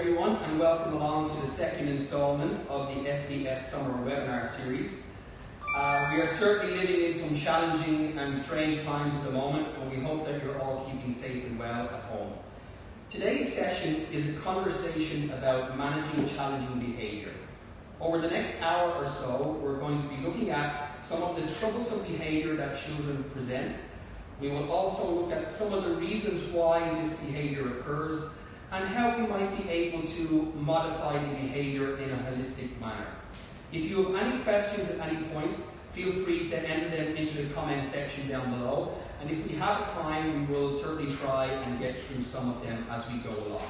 everyone, and welcome along to the second installment of the SBF Summer Webinar Series. We are certainly living in some challenging and strange times at the moment, and we hope that you're all keeping safe and well at home. Today's session is a conversation about managing challenging behaviour. Over the next hour or so, we're going to be looking at some of the troublesome behaviour that children present. We will also look at some of the reasons why this behaviour occurs and how we might be able to modify the behaviour in a holistic manner. If you have any questions at any point, feel free to enter them into the comment section down below, and if we have time, we will certainly try and get through some of them as we go along.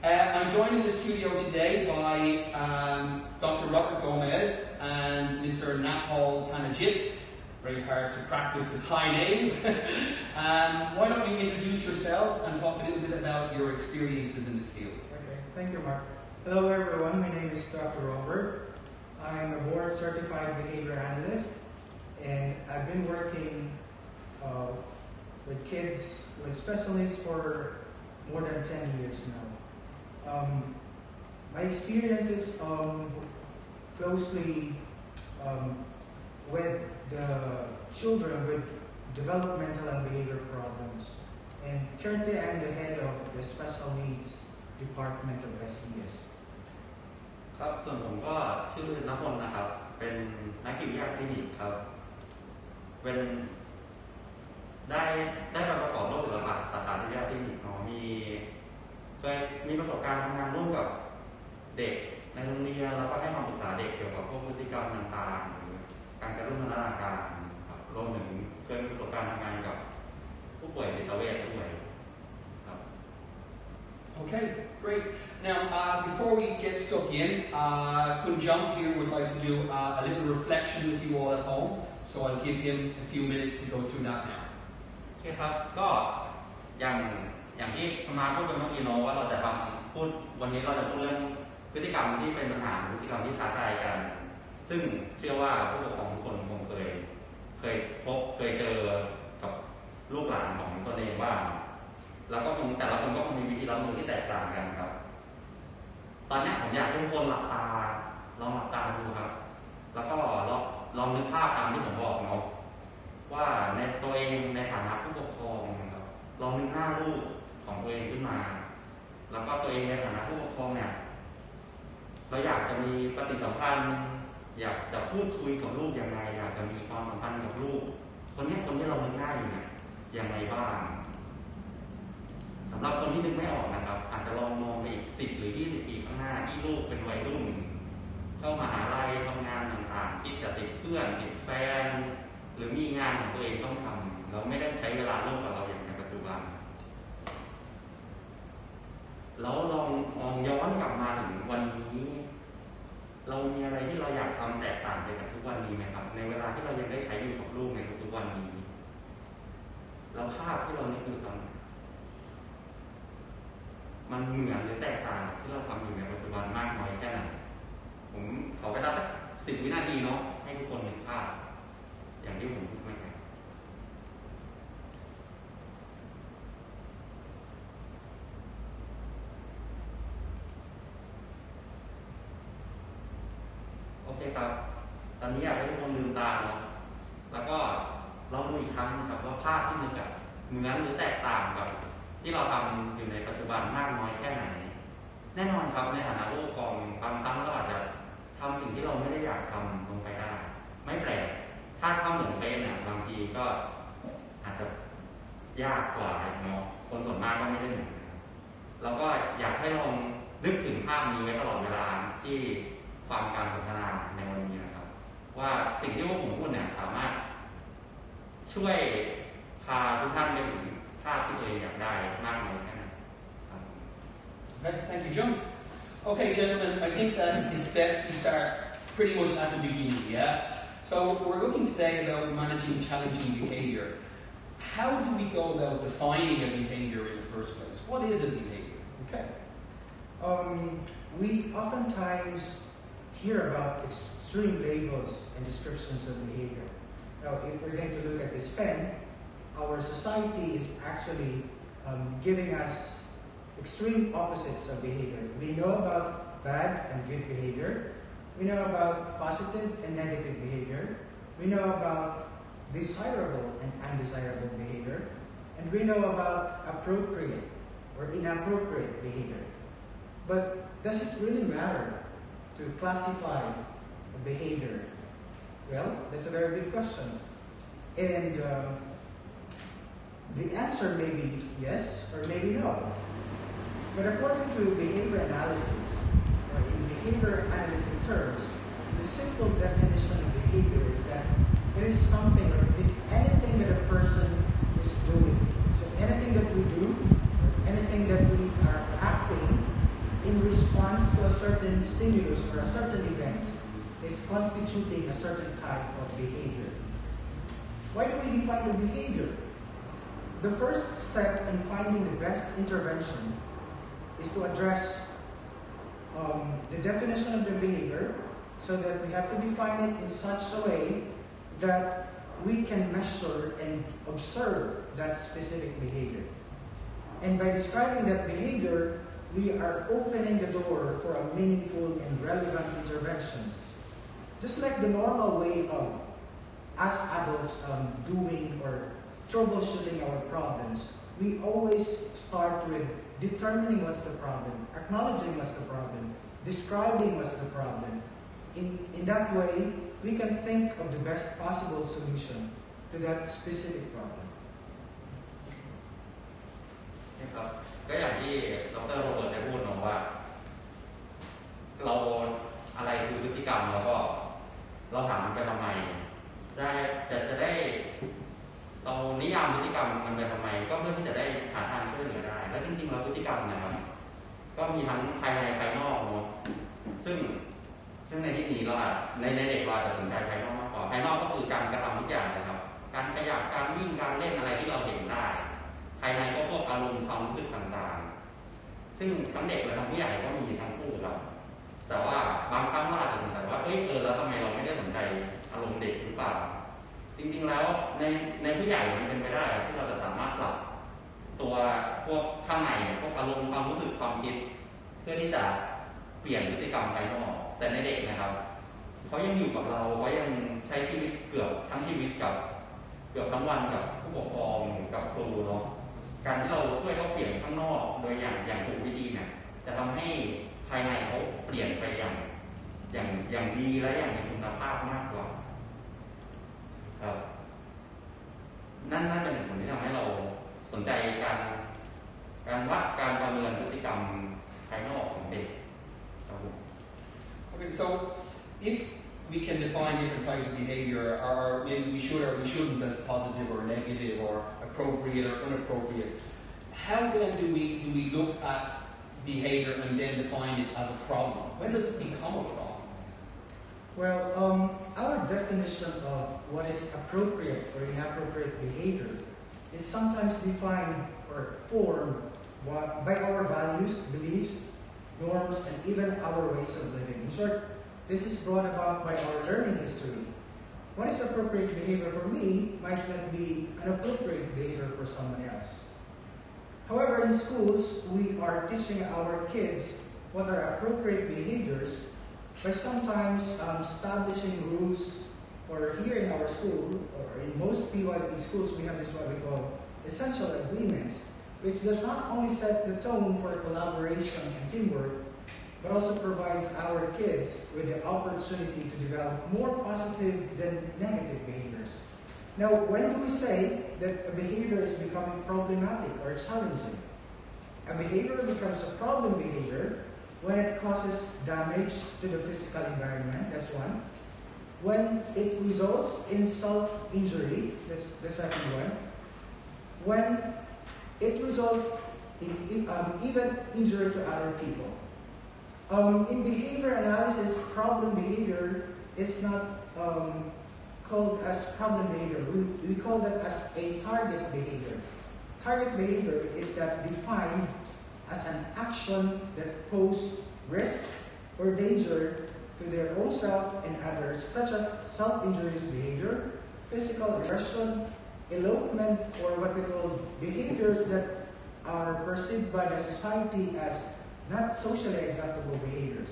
I'm joined in the studio today by Dr. Robert Gomez and Mr. Nahal Panajit. Very hard to practice the Thai names. Why don't you introduce yourselves and talk a little bit about your experiences in this field? Okay, thank you, Mark. Hello, everyone. My name is Dr. Robert. I'm a board-certified behavior analyst, and I've been working with kids with special needs for more than 10 years now. My experience is closely with the children with developmental and behavior problems. And currently I'm the head of the special needs department of SBS. ครับส่วนผมก็ชื่อณพลนะครับเป็นนักจิตวิทยาคลินิกครับเป็นได้มาประกอบโรคศิลปะสาขาจิตวิทยาคลินิกเนาะเคยมีประสบการณ์ทำงานร่วมกับเด็กในโรงเรียนแล้วก็ให้คำปรึกษาเด็กเกี่ยวกับพวกพฤติกรรมต่างๆหรือการกระตุ้นพัฒนาการครับรวมถึงเคยมีประสบการณ์ทำงานกับผู้ป่วยจิตเวชด้วยครับ Okay, great. Now, before we get stuck in, Kun Jump here would like to do a little reflection with you all at home, so I'll give him a few minutes to go through that now. โอเคครับก็อย่างที่มาพูดไปเมื่อกี้เนาะว่าเราจะพูดวันนี้เราจะพูดเรื่องพฤติกรรมที่เป็นปัญหาพฤติกรรมที่ท้าทายกันซึ่งเชื่อว่าผู้ปกครองทุกคนคงเคยเจอกับลูกหลานของตนเองบ้างแล้วก็แต่ละคนก็มีวิธีรับมือที่แตกต่างกันครับตอนนี้ผมอยากให้ทุกคนลองหลับตาดูครับแล้วก็ลองนึกภาพตามที่ผมบอกเนาะว่าในตัวเองในฐานะผู้ปกครองนะครับลองนึกหน้าลูกของตัวเองขึ้นมาแล้วก็ตัวเองในฐานะผู้ปกครองเนี่ยเราอยากจะมีปฏิสัมพันธ์อยากจะพูดคุยกับลูกยังไงอยากจะมีความสัมพันธ์กับลูกคนที่เรานึกหน้าอยู่เนี่ยยังไงบ้างสำหรับคนที่นึกไม่ออกนะครับอาจจะลองมองไปอีก10 หรือ 20 ปีข้างหน้าที่ลูกเป็นวัยรุ่นเข้ามหาลัยทำงานต่างๆที่จะติดเพื่อนติดแฟนหรือมีงานของตัวเองต้องทำเราไม่ได้ใช้เวลาร่วมกับเราอย่างในปัจจุบันแล้วลองย้อนกลับมาถึงวันนี้เรามีอะไรที่เราอยากทำแตกต่างไปกับทุกวันนี้ไหมครับในเวลาที่เรายังได้ใช้อยู่กับลูกในทุกวันนี้แล้วภาพที่เรานึกอยู่ตอนมันเหมือนหรือแตกต่างที่เราทำอยู่ในปัจจุบันมากน้อยแค่ไหนผมขอเวลาสัก10 วินาทีเนาะให้ทุกคนนึกภาพอย่างที่ผมพูดไปครับโอเคครับตอนนี้อยากให้ทุกคนลืมตาเนาะแล้วก็ลองดูอีกครั้งนะครับว่าภาพที่นึกเหมือนหรือแตกต่างกับที่เราทำอยู่ในปัจจุบันมากน้อยแค่ไหนแน่นอนครับในฐานะผู้ปกครองบางครั้งเราอาจจะทำสิ่งที่เราไม่ได้อยากทำลงไปได้ไม่แปลกถ้าทำเหมือนเป็นเนี่ยบางทีก็อาจจะยากกว่าเนาะคนส่วนมากก็ไม่ได้เหมือนกันเราก็อยากให้ลองนึกถึงภาพนี้ไว้ตลอดเวลาที่ฟังการสนทนาในวันนี้นะครับว่าสิ่งที่พวกผมพูดเนี่ยสามารถช่วยพาทุกท่านไปถึงภาพที่ตัวเองอยากได้มากน้อยแค่ไหนครับ Okay, thank you, John. Okay, gentlemen, I think that it's best we start pretty much at the beginning, yeah? So we're looking today about managing challenging behaviour. How do we go about defining a behaviour in the first place? What is a behaviour? Okay. We oftentimes hear about extreme labels and descriptions of behavior. Now, if we're going to look at this pen, our society is actually giving us extreme opposites of behavior. We know about bad and good behavior. We know about positive and negative behavior. We know about desirable and undesirable behavior. And we know about appropriate or inappropriate behavior. But does it really matter to classify a behavior? Well, that's a very good question. And the answer may be yes or maybe no. But according to behavior analysis, or in behavior analytic terms, the simple definition of behavior is that it is something or it is anything that a person is doing. So anything that we do, or anything that we are acting in response to a certain stimulus or a certain event is constituting a certain type of behavior. Why do we define the behavior? The first step in finding the best intervention is to address the definition of the behavior, so that we have to define it in such a way that we can measure and observe that specific behavior. And by describing that behavior, we are opening the door for a meaningful and relevant interventions. Just like the normal way of us adults doing or troubleshooting our problems, we always start with determining what's the problem, acknowledging what's the problem, describing what's the problem. In that way, we can think of the best possible solution to that specific problem. นะครับก็อย่างที่ดร.โรเบิร์ตได้พูดเนาะว่าเราอะไรคือพฤติกรรมแล้วก็เราถามมันไปทำไมจะได้เรานิยามพฤติกรรมมันไปทำไมก็เพื่อที่จะได้หาทางช่วยเหลือได้และจริงๆแล้วพฤติกรรมนะครับก็มีทั้งภายในภายนอกเนาะซึ่งในที่นี้เราในเด็กเราจะสนใจภายนอกมากกว่าภายนอกก็คือการกระทำทุกอย่างนะครับการขยับการวิ่งการเล่นอะไรที่เราเห็นได้ภายในก็พวกอารมณ์ความรู้สึกต่างๆซึ่งทั้งเด็กและทั้งผู้ใหญ่ก็มีทั้งคู่ครับแต่ว่าบางครั้งเราอาจจะสงสัยว่าแล้วทำไมเราไม่ได้สนใจอารมณ์เด็กหรือเปล่าจริงๆแล้วในผู้ใหญ่มันเป็นไปได้ที่เราจะสามารถปรับตัวพวกข้างในพวกอารมณ์ความรู้สึกความคิดเพื่อที่จะเปลี่ยนพฤติกรรมภายนอกแต่ในเด็กนะครับเขายังอยู่กับเราเขายังใช้ชีวิตเกือบทั้งชีวิตกับเกือบทั้งวันกับผู้ปกครองกับครูเนาะการที่เราช่วยเขาเปลี่ยนข้างนอกโดยอย่างถูกวิธีเนี่ยจะทำให้ภายในเขาเปลี่ยนไปอย่างดีและอย่างมีคุณภาพมากกว่าครับนั่นเป็นเหตุผลที่ทำให้เราสนใจการวัดการประเมินพฤติกรรมภายนอกของเด็กครับผม Okay, so if we can define different types of behavior, or maybe we should or we shouldn't, as positive or negative or appropriate or inappropriate, how then do we look at behavior and then define it as a problem? When does it become a problem? Well, our definition of what is appropriate or inappropriate behavior is sometimes defined or formed by our values, beliefs, norms, and even our ways of living. In short, this is brought about by our learning history. What is appropriate behavior for me might not be an appropriate behavior for someone else. However, in schools, we are teaching our kids what are appropriate behaviors by sometimes establishing rules, or here in our school, or in most PYP schools, we have this what we call essential agreements, which does not only set the tone for collaboration and teamwork, but also provides our kids with the opportunity to develop more positive than negative behaviors. Now, when do we say that a behavior is becoming problematic or challenging? A behavior becomes a problem behavior when it causes damage to the physical environment, that's one. When it results in self-injury, that's the second one. When it results in even injury to other people. In behavior analysis, problem behavior is not called as problem behavior. We call that as a target behavior. Target behavior is that defined as an action that poses risk or danger to their own self and others, such as self-injurious behavior, physical aggression, elopement, or what we call behaviors that are perceived by the society as not socially acceptable behaviors.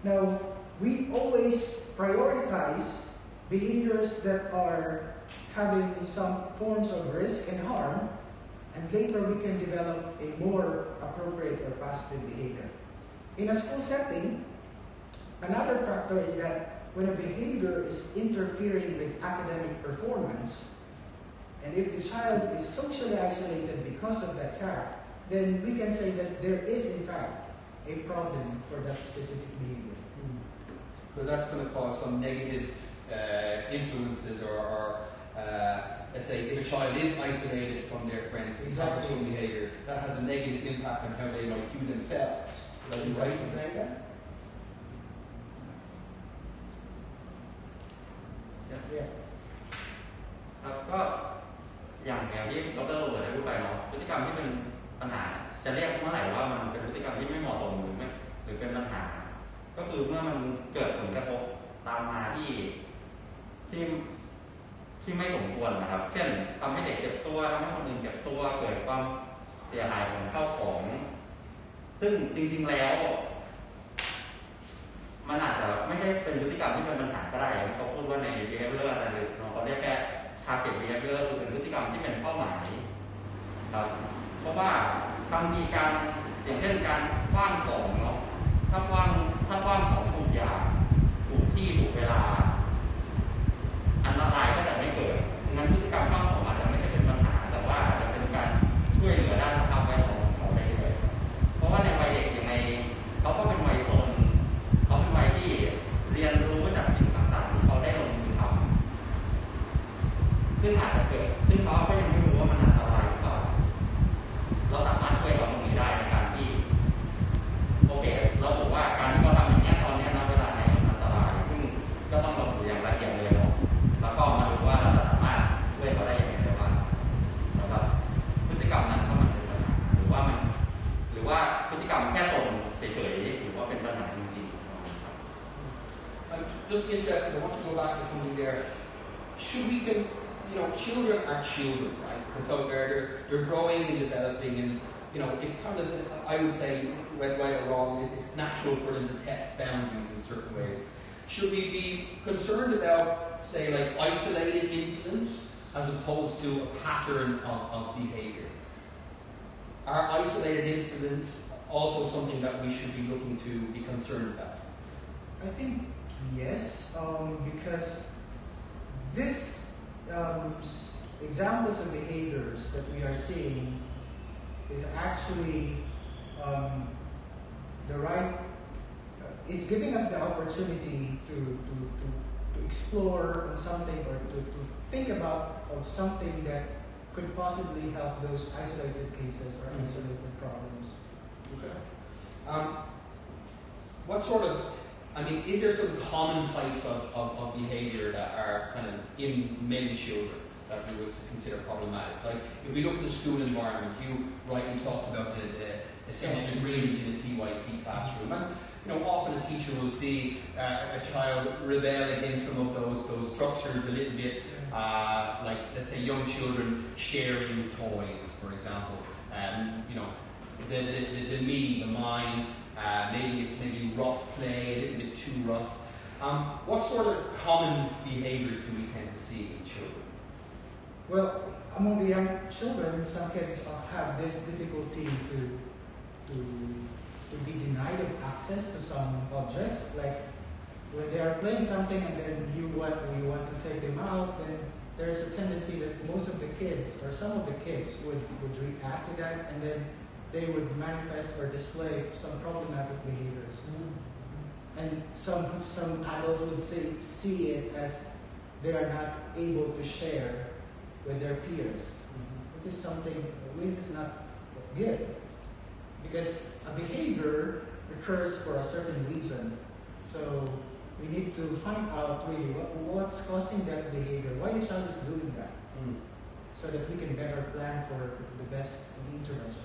Now, we always prioritize behaviors that are having some forms of risk and harm, and later we can develop a more appropriate or positive behavior. In a school setting, another factor is that when a behavior is interfering with academic performance, and if the child is socially isolated because of that fact, then we can say that there is in fact a problem for that specific behavior. Because that's going to cause some negative influences or let's say if a child is isolated from their friends because of some behavior, that has a negative impact on how they might view themselves. Would I be right in saying that? Yes. Yeah. ครับก็อย่างที่ดร.โรเบิร์ตได้พูดไปเนาะพฤติกรรมที่เป็นปัญหาจะเรียกเมื่อไหร่ว่ามันเป็นพฤติกรรมที่ไม่เหมาะสมหรือเป็นปัญหาก็คือเมื่อมันเกิดผลกระทบตามมาที่ไม่สมควรนะครับเช่นทำให้เด็กเจ็บตัวทำให้คนอื่นเจ็บตัวเกิดความเสียหายของข้าวของซึ่งจริงๆแล้วมันอาจจะไม่ใช่เป็นพฤติกรรมที่เป็นปัญหาก็ได้อย่างที่เขาพูดว่าใน behavior analysis เขาเรียกแค่ target behavior คือเป็นพฤติกรรมที่เป็นเป้าหมายครับเพราะว่าบางทีการอย่างเช่นการคว้างของเนาะถ้าคว้างของถูกอย่างถูกที่ถูกเวลาอันตรายก็จะไม่เกิดงั้นพฤติกรรมคว้างของอาจจะไม่ใช่เป็นปัญหาแต่ว่าอาจจะเป็นการช่วยเหลือด้านสภาพแวดล้อมของเด็กเลยเพราะว่าในวัยเด็กยังไงเขาก็เป็นวัยโซนเขาเป็นวัยที่เรียนรู้จากสิ่งต่างๆที่เขาได้ลงมือทำซึ่งอาจจะเกิดซึ่งเขาก็ยังไม่รู้ว่ามันอันตรายหรือเปล่าเราสามารถช่วยเขาตรงนี้ได้ในการที่โอเคเราบอกว่าการที่เขาทำอย่างนี้ตอนนี้ณเวลาไหนมันอันตรายซึ่งก็ต้องระบุอย่างละเอียดเลยเนาะแล้วก็มาดูว่าเราจะสามารถช่วยเขาได้อย่างไรได้บ้างสำหรับพฤติกรรมนั้นถ้ามันเป็นปัญหาหรือว่าพฤติกรรมแค่ส่งเฉยๆหรือว่าเป็นปัญหาจริงๆ I'm just interested, I want to go back to something there. Should we children are children, right? Because so they're growing and developing, and it's kind of, I would say, right or wrong, it's natural for them to test boundaries in certain ways. Should we be concerned about, say, like isolated incidents as opposed to a pattern of behavior? Are isolated incidents also something that we should be looking to be concerned about? I think yes, because this examples of behaviors that we are seeing is actually is giving us the opportunity to explore on something or to think about of something that could possibly help those isolated cases or isolated problems. Okay. Is there some common types of behavior that are kind of in many children that we would consider problematic? Like, if we look at the school environment, you rightly talked about the essentially brilliant in the PYP classroom. And, often a teacher will see a child rebel against some of those structures a little bit, like, let's say, young children sharing toys, for example. The me, the mine, maybe it's rough play, a little bit too rough. What sort of common behaviors do we tend to see in children? Well, among the young children, some kids have this difficulty to be denied of access to some objects. Like when they are playing something and then you want to take them out, then there's a tendency that most of the kids or some of the kids would react to that, and then they would manifest or display some problematic behaviors. And some adults would see it as they are not able to share with their peers, which is something which is not good. Because a behavior occurs for a certain reason. So we need to find out really what's causing that behavior, why the child is doing that, so that we can better plan for the best intervention.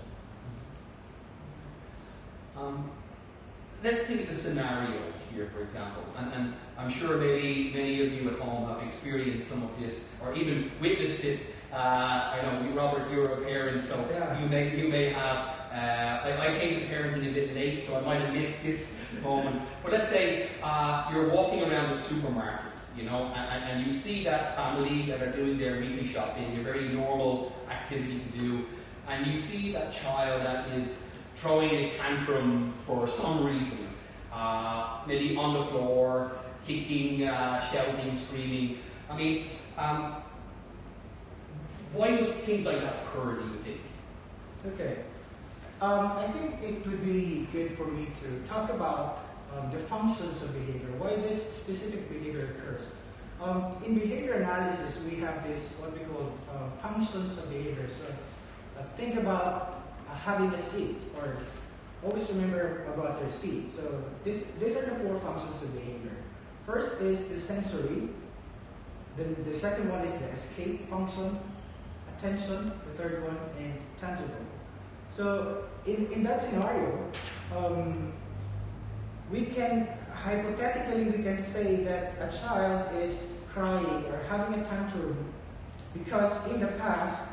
Let's think of the scenario here, for example, and I'm sure maybe many of you at home have experienced some of this or even witnessed it I know you, Robert, you're a parent, so Yeah. you may have. I came to parenting a bit late, so I might have missed this moment. But let's say you're walking around the supermarket, you know, and you see that family that are doing their weekly shopping, a very normal activity to do, and you see that child that is throwing a tantrum for some reason, maybe on the floor, kicking, shouting, screaming. I mean, why does things like that occur, do you think? Okay. I think it would be good for me to talk about the functions of behavior, why this specific behavior occurs. In behavior analysis, we have this, what we call functions of behavior. So think about having a seat, or always remember about your seat. So these are the four functions of behavior. First is the sensory, then the second one is the escape function, attention, the third one, and tangible. So in that scenario, hypothetically we can say that a child is crying or having a tantrum because in the past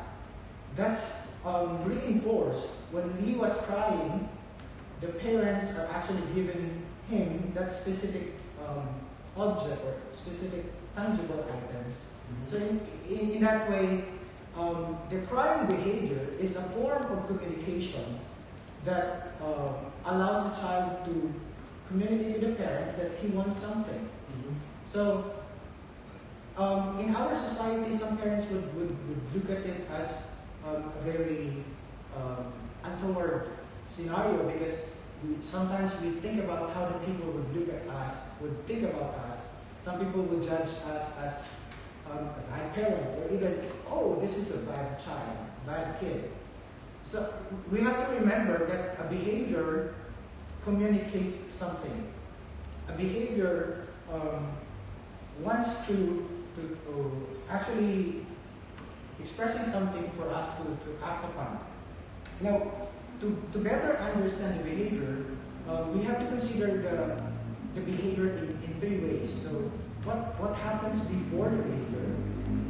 that's reinforced. When he was crying, the parents are actually giving him that specific object or specific tangible items. So in that way, the crying behavior is a form of communication that allows the child to communicate with the parents that he wants something. So in our society, some parents would look at it as a very untoward scenario, because sometimes we think about how the people would look at us, would think about us. Some people would judge us as a bad parent, or even, oh, this is a bad child, bad kid. So we have to remember that a behavior communicates something. A behavior wants to actually expressing something for us to act upon. Now, to better understand the behavior, we have to consider the behavior in three ways. So what happens before the behavior,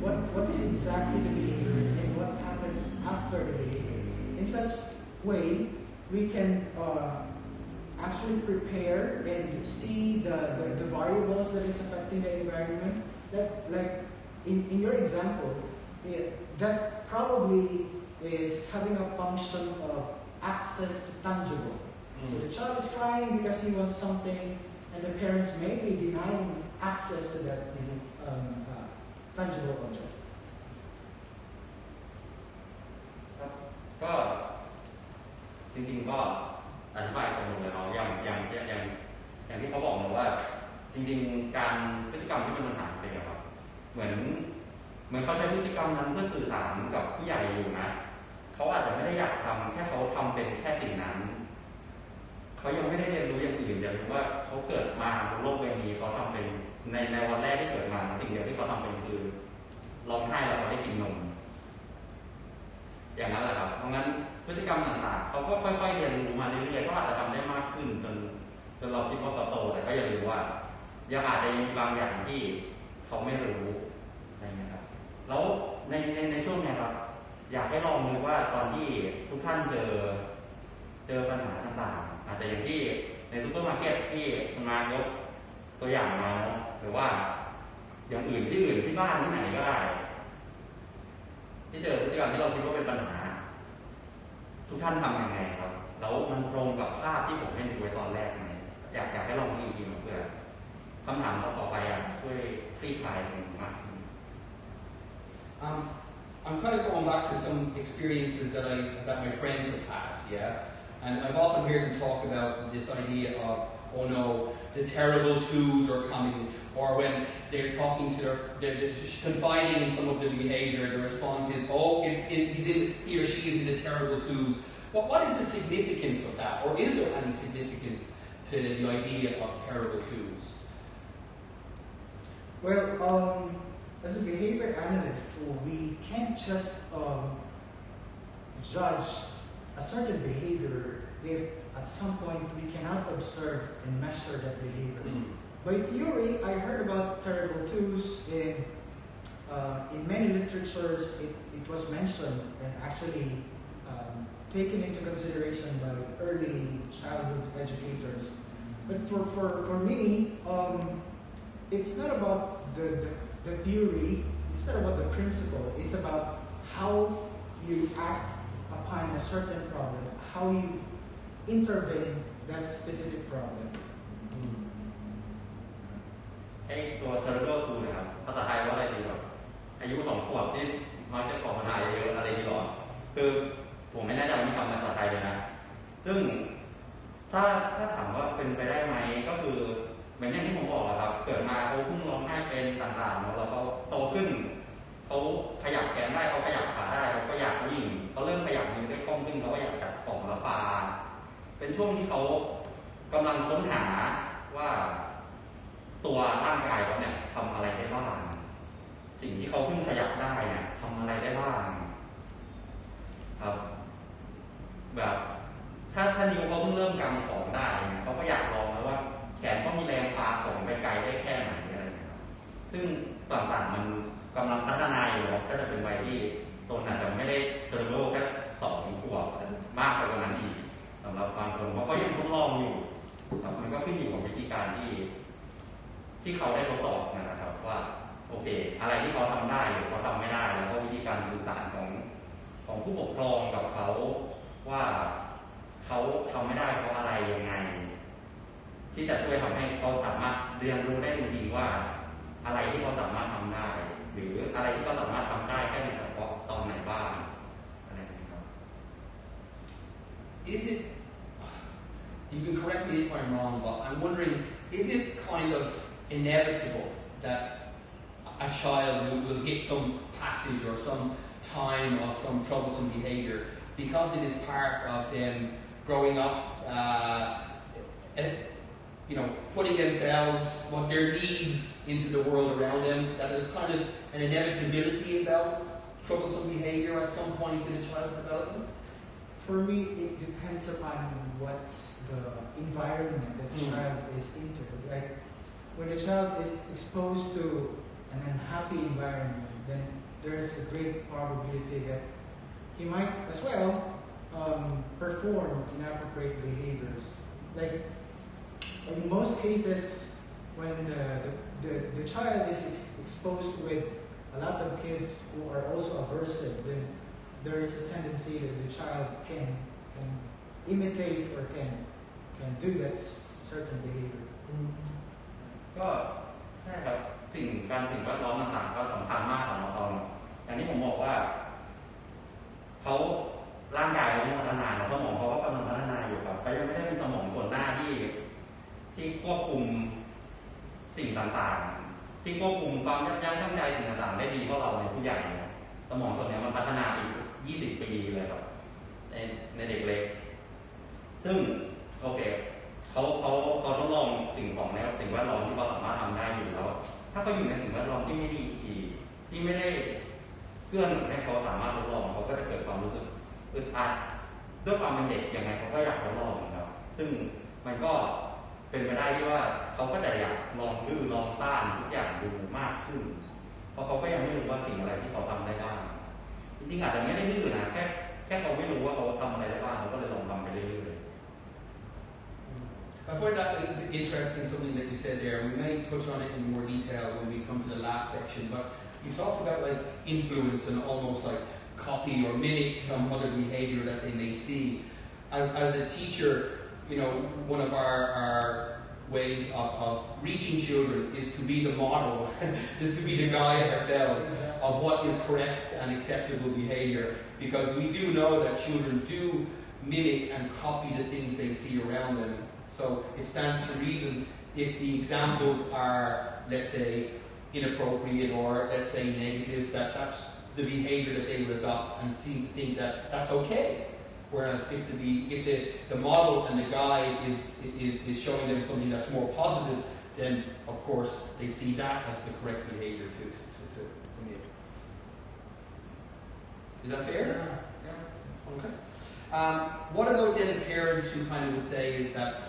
what is exactly the behavior, and what happens after the behavior. In such way, we can actually prepare and see the variables that is affecting the environment. That, like in your example, that probably is having a function of access to tangible. So the child is crying because he wants something, and the parents may be denying access to that tangible object. ก็จริงๆก็อธิบายตรงเลยเนาะอย่างที่เขาบอกมาว่าจริงๆการพฤติกรรมที่เป็นปัญหาเป็นอย่างไรเหมือนเขาใช้พฤติกรรมนั้นเพื่อสื่อสารกับผู้ใหญ่อยู่นะเขาอาจจะไม่ได้อยากทำแค่เขาทำเป็นแค่สิ่งนั้นเขายังไม่ได้เรียนรู้อย่างอื่นอย่างว่าเขาเกิดมาบนโลกใบนี้เขาทำเป็นในวันแรกที่เกิดมาสิ่งเดียวที่เขาทำเป็นคือร้องไห้แล้วเขาได้กินนมอย่างนั้นแหละครับเพราะงั้นพฤติกรรมต่างๆเขาก็ค่อยๆเรียนรู้มาเรื่อยๆเขาอาจจะทำได้มากขึ้นจนเราคิดว่าเขาโตแต่ก็อย่าลืมว่ายังอาจจะมีบางอย่างที่เขาไม่รู้อะไรเงี้ยครับแล้วในช่วงนี้ครับอยากให้ลองดูว่าตอนที่ทุกท่านเจอปัญหาต่างๆอาจจะอย่างที่ในซูเปอร์มาร์เก็ตที่คุณมายกตัวอย่างมาเนาะหรือว่าอย่างอื่นที่บ้านที่ไหนก็ได้ที่เจอพฤติกรรมที่เราคิดว่าเป็นปัญหาทุกท่านทำยังไงครับแล้วมันตรงกับภาพที่ผมให้ดูไว้ตอนแรกไหมอยากให้ลองดูอีกทีเพื่อคำถามต่อไปช่วยคลี่คลายมากขึ้น I'm kind of going back to some experiences that my friends have had, yeah? And I've often heard them talk about this idea of, oh no, the terrible twos are coming, or when they're talking to they're confiding in some of the behavior, the response is, oh, he or she is in the terrible twos. But what is the significance of that? Or is there any significance to the idea of terrible twos? Well, as a behavior analyst, we can't just judge a certain behavior if at some point we cannot observe and measure that behavior. By theory, I heard about terrible twos in in many literatures, it was mentioned and actually taken into consideration by early childhood educators. But for me, it's not about the theory, it's not about the principle, it's about how you act upon a certain problem, how you intervene that specific problem. ไอ้ตัว terrible two นะครับภาษาไทยว่าอะไรดีแบบอายุ2 ขวบที่มักจะขอปัญหาเยอะอะไรดีหรอคือผมไม่แน่ใจว่ามีคำในภาษาไทยเลยนะซึ่งถ้าถามว่าเป็นไปได้ไหมก็คือเหมือนอย่างที่ผมบอกครับเกิดมาเขาเพิ่งร้องไห้เป็นต่างๆแล้วเขาโตขึ้นเขาขยับแขนได้เขาขยับขาได้เขาก็อยากวิ่งเขาเริ่มขยับมือได้คล่องขึ้นเขาก็อยากจับกล่องละปลาเป็นช่วงที่เขากำลังค้นหาว่าตัวร่างกายเขาเนี่ยทำอะไรได้บ้างสิ่งที่เขาเพิ่งขยับได้เนี่ยทำอะไรได้บ้างครับแบบถ้านิ้วเขาเพิ่งเริ่มกำของได้เขาก็อยากลองแล้วว่าแขนเขามีแรงปาของไปไกลได้แค่ไหนอะไรอย่างเงี้ยครับซึ่งต่างๆมันกำลังพัฒนาอยู่ก็จะเป็นวัยที่โซนอาจจะไม่ได้เทอร์โบแค่2 ขวบมากไปกว่านั้นอีกสำหรับบางคนเขาก็ยังทดลองอยู่มันก็ขึ้นอยู่กับวิธีการที่เขาได้ทดสอบนะครับว่าโอเคอะไรที่เขาทำได้หรือเขาทำไม่ได้แล้วก็วิธีการสื่อสารของผู้ปกครองกับเขาว่าเขาทำไม่ได้เพราะอะไรยังไงที่จะช่วยทำให้เขาสามารถเรียนรู้ได้จริงๆว่าอะไรที่เขาสามารถทำได้หรืออะไรที่เขาสามารถทำได้แค่ในเฉพาะตอนไหนบ้างอะไรอย่างนี้ครับ Is it, you can correct me if I'm wrong, but I'm wondering, is it kind of inevitable that a child will hit some passage or some time of some troublesome behaviour because it is part of them growing up, putting themselves, what their needs into the world around them, that there's kind of an inevitability about troublesome behaviour at some point in a child's development? For me, it depends upon what's the environment that the child is into. Like, when a child is exposed to an unhappy environment, then there's a great probability that he might as well perform inappropriate behaviors. Like, in most cases, when the child is exposed with a lot of kids who are also aversive, then there is a tendency that the child can imitate or can do that certain behavior. ก็ใช่ครับสิ่งแวดล้อมต่างๆก็สำคัญมากสำหรับเราอย่างที่ผมบอกว่าเขาร่างกายเขาพัฒนาสมองเขาก็กำลังพัฒนาอยู่ครับเขายังไม่ได้มีสมองส่วนหน้าที่ควบคุมสิ่งต่างๆที่ควบคุมความยับยั้งชั่งใจสิ่งต่างๆได้ดีเท่าเราในผู้ใหญ่สมองส่วนนี้มันพัฒนาอีก20 ปีเลยครับในเด็กเล็กซึ่งโอเคเขาทดลองสิ่งของในสิ่งแวดล้อมที่เขาสามารถทำได้อยู่แล้วถ้าเขาอยู่ในสิ่งแวดล้อมที่ไม่ดีอีกที่ไม่ได้เกื้อหนุนให้เขาสามารถทดลองเขาก็จะเกิดความรู้สึกอึดอัดด้วยความเป็นเด็กยังไงเขาก็อยากทดลองครับซึ่งมันก็เป็นไปได้ที่ว่าเขาก็จะอยากลองดื้อลองต้านทุกอย่างดูมากขึ้นเพราะเขาก็ยังไม่รู้ว่าสิ่งอะไรที่เขาทำได้บ้างจริงๆอาจจะไม่ได้ดื้อนะแค่เขาไม่รู้ว่าเขาทำอะไรได้บ้างเขาก็เลยลองทำไปเรื่อยๆ I find that interesting, something that you said there. We may touch on it in more detail when we come to the last section, but you talked about like influence and almost like copy or mimic some other behaviour that they may see. As a teacher, one of our ways of reaching children is to be the model, is to be the guide ourselves of what is correct and acceptable behaviour, because we do know that children do mimic and copy the things they see around them. So it stands to reason if the examples are, let's say, inappropriate or let's say negative, that's the behaviour that they would adopt and seem to think that that's okay. Whereas if the model and the guide is showing them something that's more positive, then of course they see that as the correct behaviour to make. Is that fair? Yeah. Okay. What about then a parent who kind of would say is that,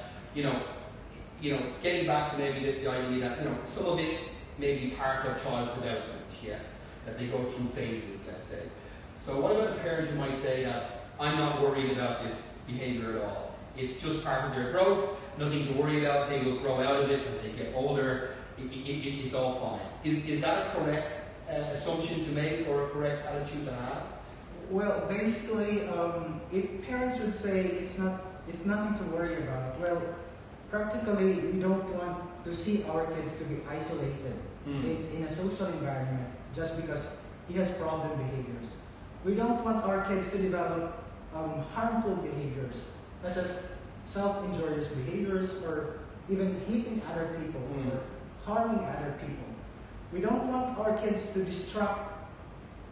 getting back to maybe the idea that, some of it may be part of child's development, yes. that they go through phases, let's say. So what about a parent who might say that I'm not worried about this behavior at all? It's just part of their growth, nothing to worry about, they will grow out of it as they get older, it's all fine. Is that a correct assumption to make or a correct attitude to have? Well, basically, if parents would say it's nothing to worry about, well, practically we don't want to see our kids to be isolated in a social environment just because he has problem behaviors. We don't want our kids to develop harmful behaviors, such as self-injurious behaviors or even hitting other people or harming other people. We don't want our kids to distract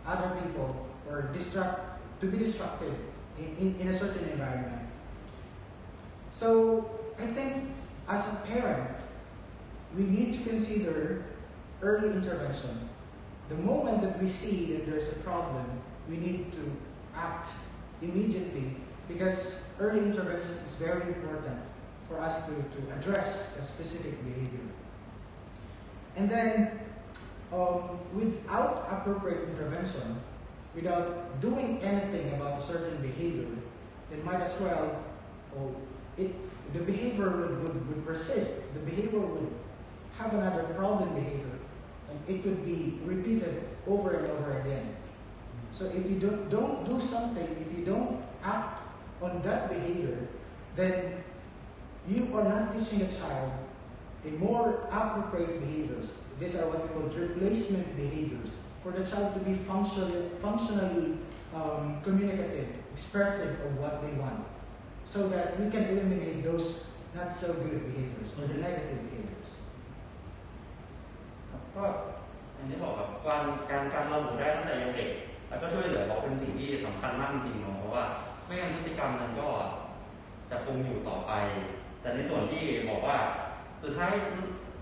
other people or to be distracted in a certain environment. So I think as a parent, we need to consider early intervention. The moment that we see that there's a problem, we need to act immediately because early intervention is very important for us to address a specific behavior. And then, without appropriate intervention, without doing anything about a certain behavior, then might as well, the behavior would persist. The behavior would have another problem behavior, and it could be repeated over and over again. So if you don't do something, if you don't act on that behavior, then you are not teaching a child a more appropriate behaviors. These are what we call replacement behaviors for the child to be functionally communicative, expressive of what they want, so that we can eliminate those not so good behaviors or the negative behaviors. ก็อย่างที่บอกครับการเราหูได้ตั้งแต่ยังเด็กแล้วก็ช่วยเหลือเขาเป็นสิ่งที่สำคัญมากจริงๆเพราะว่าไม่งั้นพฤติกรรมนั้นก็จะคงอยู่ต่อไปแต่ในส่วนที่บอกว่าสุดท้าย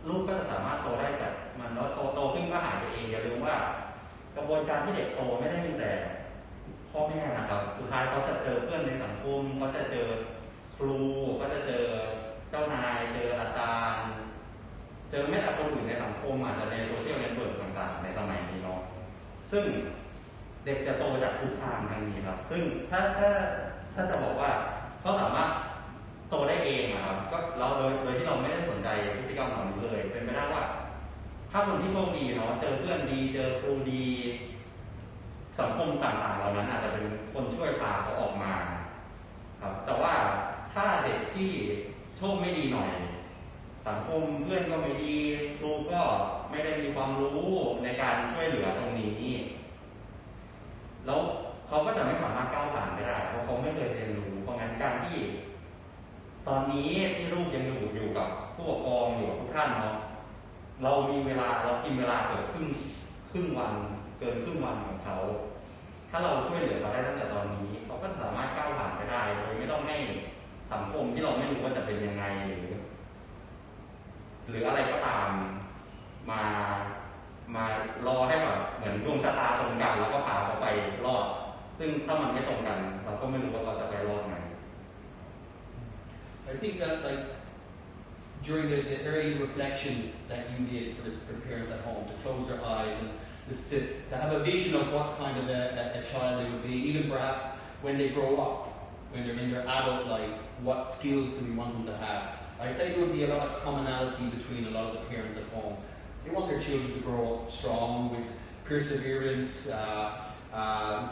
ลูกก็จะสามารถโตได้จากมันแล้วโตขึ้นก็หายไปเองอย่าลืมว่ากระบวนการที่เด็กโตไม่ได้มีแต่พ่อแม่นะครับสุดท้ายเขาจะเจอเพื่อนในสังคมเขาจะเจอครูเขาจะเจอเจ้านายเจออาจารย์เจอแม้แต่คนอื่นในสังคมอาจจะในโซเชียลเน็ตเวิร์กต่างๆในสมัยนี้เนาะซึ่งเด็กจะโตจากทุกทางทางนี้ครับซึ่งถ้าจะบอกว่าเขาสามารถโตได้เองนะครับก็เราโดยที่เราไม่ได้สนใจพฤติกรรมเหล่านี้เลยเป็นไปได้ว่าถ้าคนที่โชคดีเนาะเจอเพื่อนดีเจอครูดีสังคมต่างๆเหล่านั้นอาจจะเป็นคนช่วยพาเขาออกมาครับแต่ว่าถ้าเด็กที่โชคไม่ดีหน่อยสังคมเพื่อนก็ไม่ดีครูก็ไม่ได้มีความรู้ในการช่วยเหลือตรงนี้แล้วเขาก็จะไม่สามารถก้าวผ่านไปได้เพราะเขาไม่เคยเรียนรู้เพราะงั้นการที่ตอนนี้ที่ลูกยังอยู่กับผู้ปกครองอยู่กับทุกท่านเนาะเรามีเวลาเรากินเวลาเกิดครึ่งวันเกินครึ่งวันของเขาถ้าเราช่วยเหลือเขาได้ตั้งแต่ตอนนี้เขาก็สามารถก้าวผ่านไปได้โดยไม่ต้องให้สังคมที่เราไม่รู้ว่าจะเป็นยังไงหรืออะไรก็ตามมารอให้แบบเหมือนดวงชะตาตรงกันแล้วก็พาเขาไปรอดซึ่งถ้ามันไม่ตรงกันเราก็ไม่รู้ว่าเราจะไปรอดไง I think that during the early reflection that you did for parents at home to close their eyes and just to have a vision of what kind of a child they would be, even perhaps when they grow up, when they're in their adult life, what skills do we want them to have? I'd say there would be a lot of commonality between a lot of the parents at home. They want their children to grow up strong with perseverance,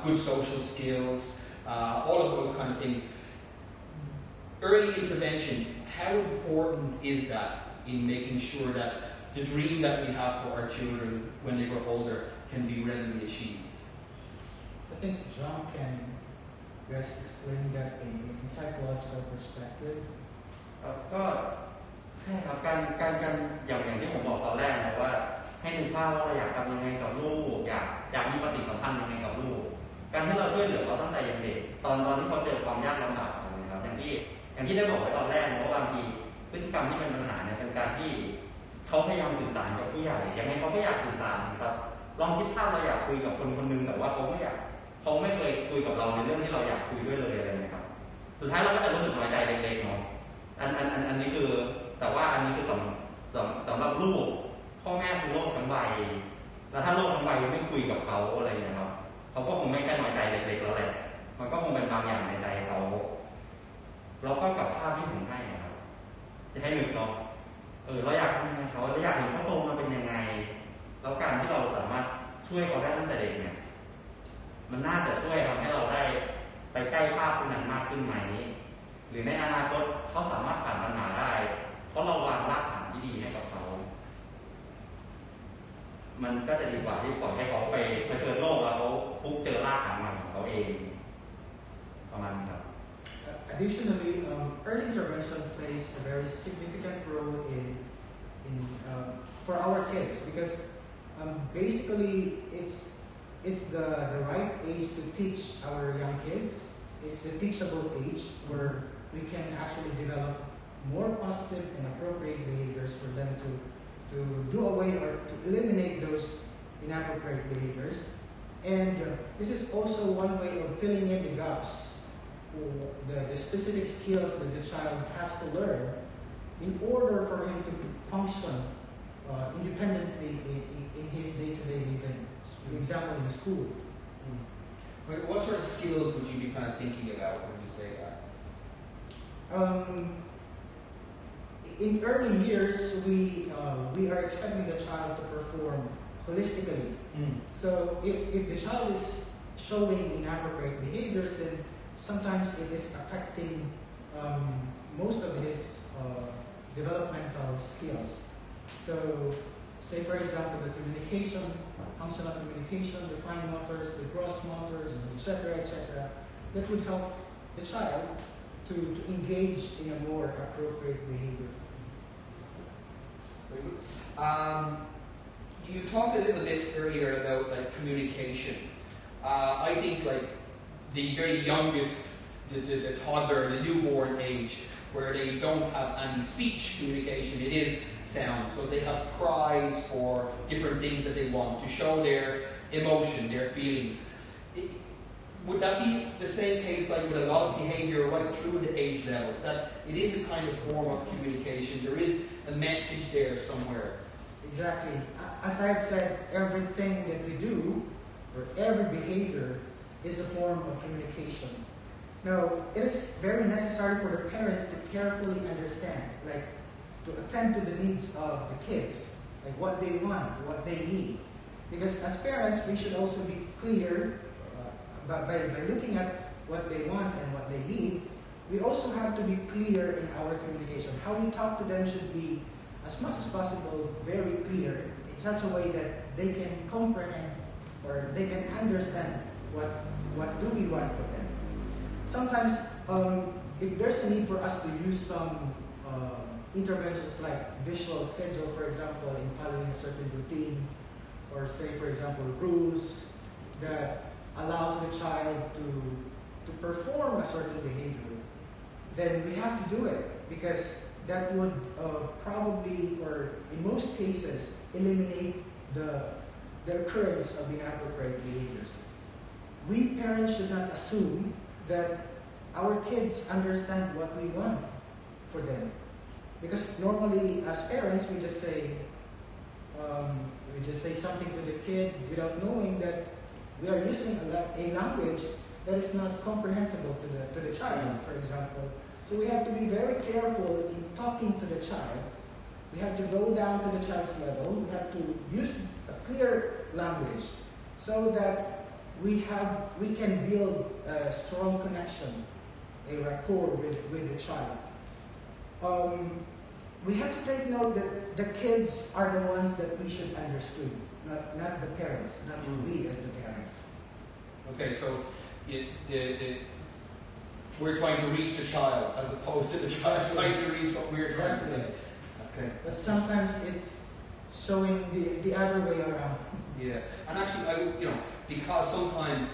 good social skills, all of those kind of things. Early intervention, how important is that in making sure that the dream that we have for our children when they grow older can be readily achieved? I think John can best explain that in psychological perspective. ก็ใช่ครับการอย่างที่ผมบอกตอนแรกนะว่าให้นึกภาพว่าเราอยากทำยังไงกับลูกอยากมีปฏิสัมพันธ์ยังไงกับลูกการที่เราช่วยเหลือเขาตั้งแต่ยังเด็กตอนที่เขาเจอความยากลำบากนะครับอย่างที่ได้บอกไว้ตอนแรกนะว่าบางทีพฤติกรรมที่เป็นปัญหาเนี่ยเป็นการที่เขาพยายามสื่อสารกับผู้ใหญ่ยังไงเขาก็อยากสื่อสารครับลองคิดภาพเราอยากคุยกับคนนึงแต่ว่าเขาไม่เคยคุยกับเราในเรื่องที่เราอยากคุยด้วยเลยอะไรนะครับสุดท้ายเราก็จะรู้สึกน้อยใจเล็กๆเนาะอันนี้คือแต่ว่าอันนี้คือสำหรับลูกพ่อแม่คือโลกทั้งใบ แล้วถ้าโลกทั้งใบไม่คุยกับเขาอะไรอย่างเงี้ยครับเขาก็คงไม่แค่น้อยใจเด็กๆแล้วแหละมันก็คงเป็นบางอย่างในใจเขาแล้วก็กับภาพที่ผมให้ครับจะให้นึกเนาะเราอยากทำยังไงเขาเราอยากเห็นเขาโตมาเป็นยังไงแล้วการที่เราสามารถช่วยเขาได้ตั้งแต่เด็กเนี่ยมันน่าจะช่วยทำให้เราได้ไปใกล้ภาพพวกนั้นมากขึ้นไหมหรือในอนาคตเขาสามารถผ่านปัญหาได้เพราะเราวางรากฐานที่ดีให้กับเขามันก็จะดีกว่าที่ปล่อยให้เขาไปเผชิญโลกแล้วเขาฟุกเจอรากฐานใหม่ของเขาเองประมาณนี้ครับ Additionally, early intervention plays a very significant role in for our kids because basically it's the right age to teach our young kids. It's the teachable age where we can actually develop more positive and appropriate behaviors for them to do away or to eliminate those inappropriate behaviors. And this is also one way of filling in the gaps, the specific skills that the child has to learn in order for him to function independently in his day-to-day living. For example, in school. What sort of skills would you be kind of thinking about when you say that? In early years, we are expecting the child to perform holistically. So if the child is showing inappropriate behaviors, then sometimes it is affecting most of his developmental skills. So, say for example, the communication, functional communication, the fine motors, the gross motors, etc., that would help the child to engage in a more appropriate behavior. Very good. You talked a little bit earlier about like communication. I think like the very youngest, the toddler, the newborn age, where they don't have any speech communication, it is sound. So they have cries for different things that they want to show their emotion, their feelings. Would that be the same case like with a lot of behavior right through the age levels? That it is a kind of form of communication. There is a message there somewhere. Exactly. As I've said, everything that we do, or every behavior, is a form of communication. Now, it is very necessary for the parents to carefully understand, like to attend to the needs of the kids, like what they want, what they need. Because as parents, we should also be clear by looking at what they want and what they need. We also have to be clear in our communication. How we talk to them should be, as much as possible, very clear in such a way that they can comprehend or they can understand what do we want for them. Sometimes, if there's a need for us to use some interventions like visual schedule, for example, in following a certain routine, or say, for example, rules that allows the child to perform a certain behavior, then we have to do it because that would probably, or in most cases, eliminate the occurrence of inappropriate behaviors. We parents should not assume that our kids understand what we want for them. Because normally, as parents, we just say something to the kid without knowing that we are using a language that is not comprehensible to the child, for example. So we have to be very careful in talking to the child. We have to go down to the child's level. We have to use a clear language so that we can build a strong connection, a rapport with the child. We have to take note that the kids are the ones that we should understand, not the parents, not we as the parents. Okay, so we're trying to reach the child as opposed to the child trying to reach what we're trying to say. Okay. But sometimes it's showing the other way around. Yeah, and actually, because sometimes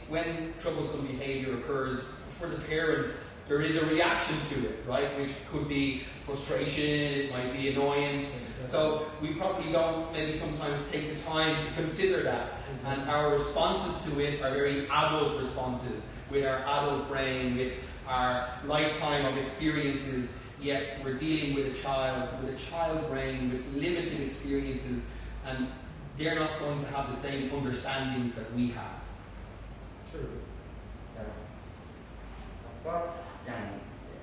when troublesome behavior occurs for the parent, there is a reaction to it, right? Which could be frustration, it might be annoyance. Exactly. So we probably don't maybe sometimes take the time to consider that. Mm-hmm. And our responses to it are very adult responses, with our adult brain, with our lifetime of experiences, yet we're dealing with a child brain with limited experiences, and they're not going to have the same understandings that we have. True. ก็อย่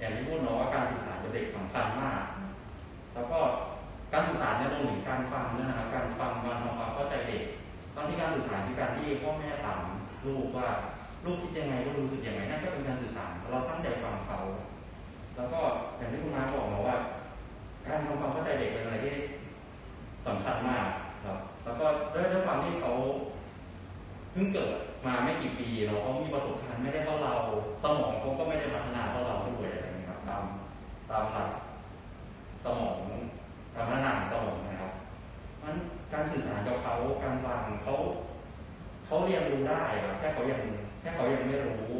างที่พูดเนาะว่าการสื่อสารกับเด็กสำคัญมากแล้วก็การสื่อสารเนี่ยรวมถึงการฟังด้วยนะครับการฟังการทำความเข้าใจเด็กตอนที่การสื่อสารคือการที่พ่อแม่ถามลูกว่าลูกคิดยังไงลูกรู้สึกยังไงนั่นก็เป็นการสื่อสารเราตั้งใจฟังเขาแล้วก็อย่างที่คุณม้าบอกมาว่าการทำความเข้าใจเด็กเป็นอะไรที่สำคัญมากครับแล้วก็ด้วยความที่เขาเพิ่งเกิดมาไม่กี่ปีเราเขามีประสบการณ์ไม่ได้เท่าเราสมองเขาก็ไม่ได้พัฒนาเท่าเราด้วยอะไรอย่างเงี้ยครับตามหลักสมองการพัฒนาสมองนะครับมันการสื่อสารกับเขาการฟังเขาเรียนรู้ได้ครับแค่เขายังไม่รู้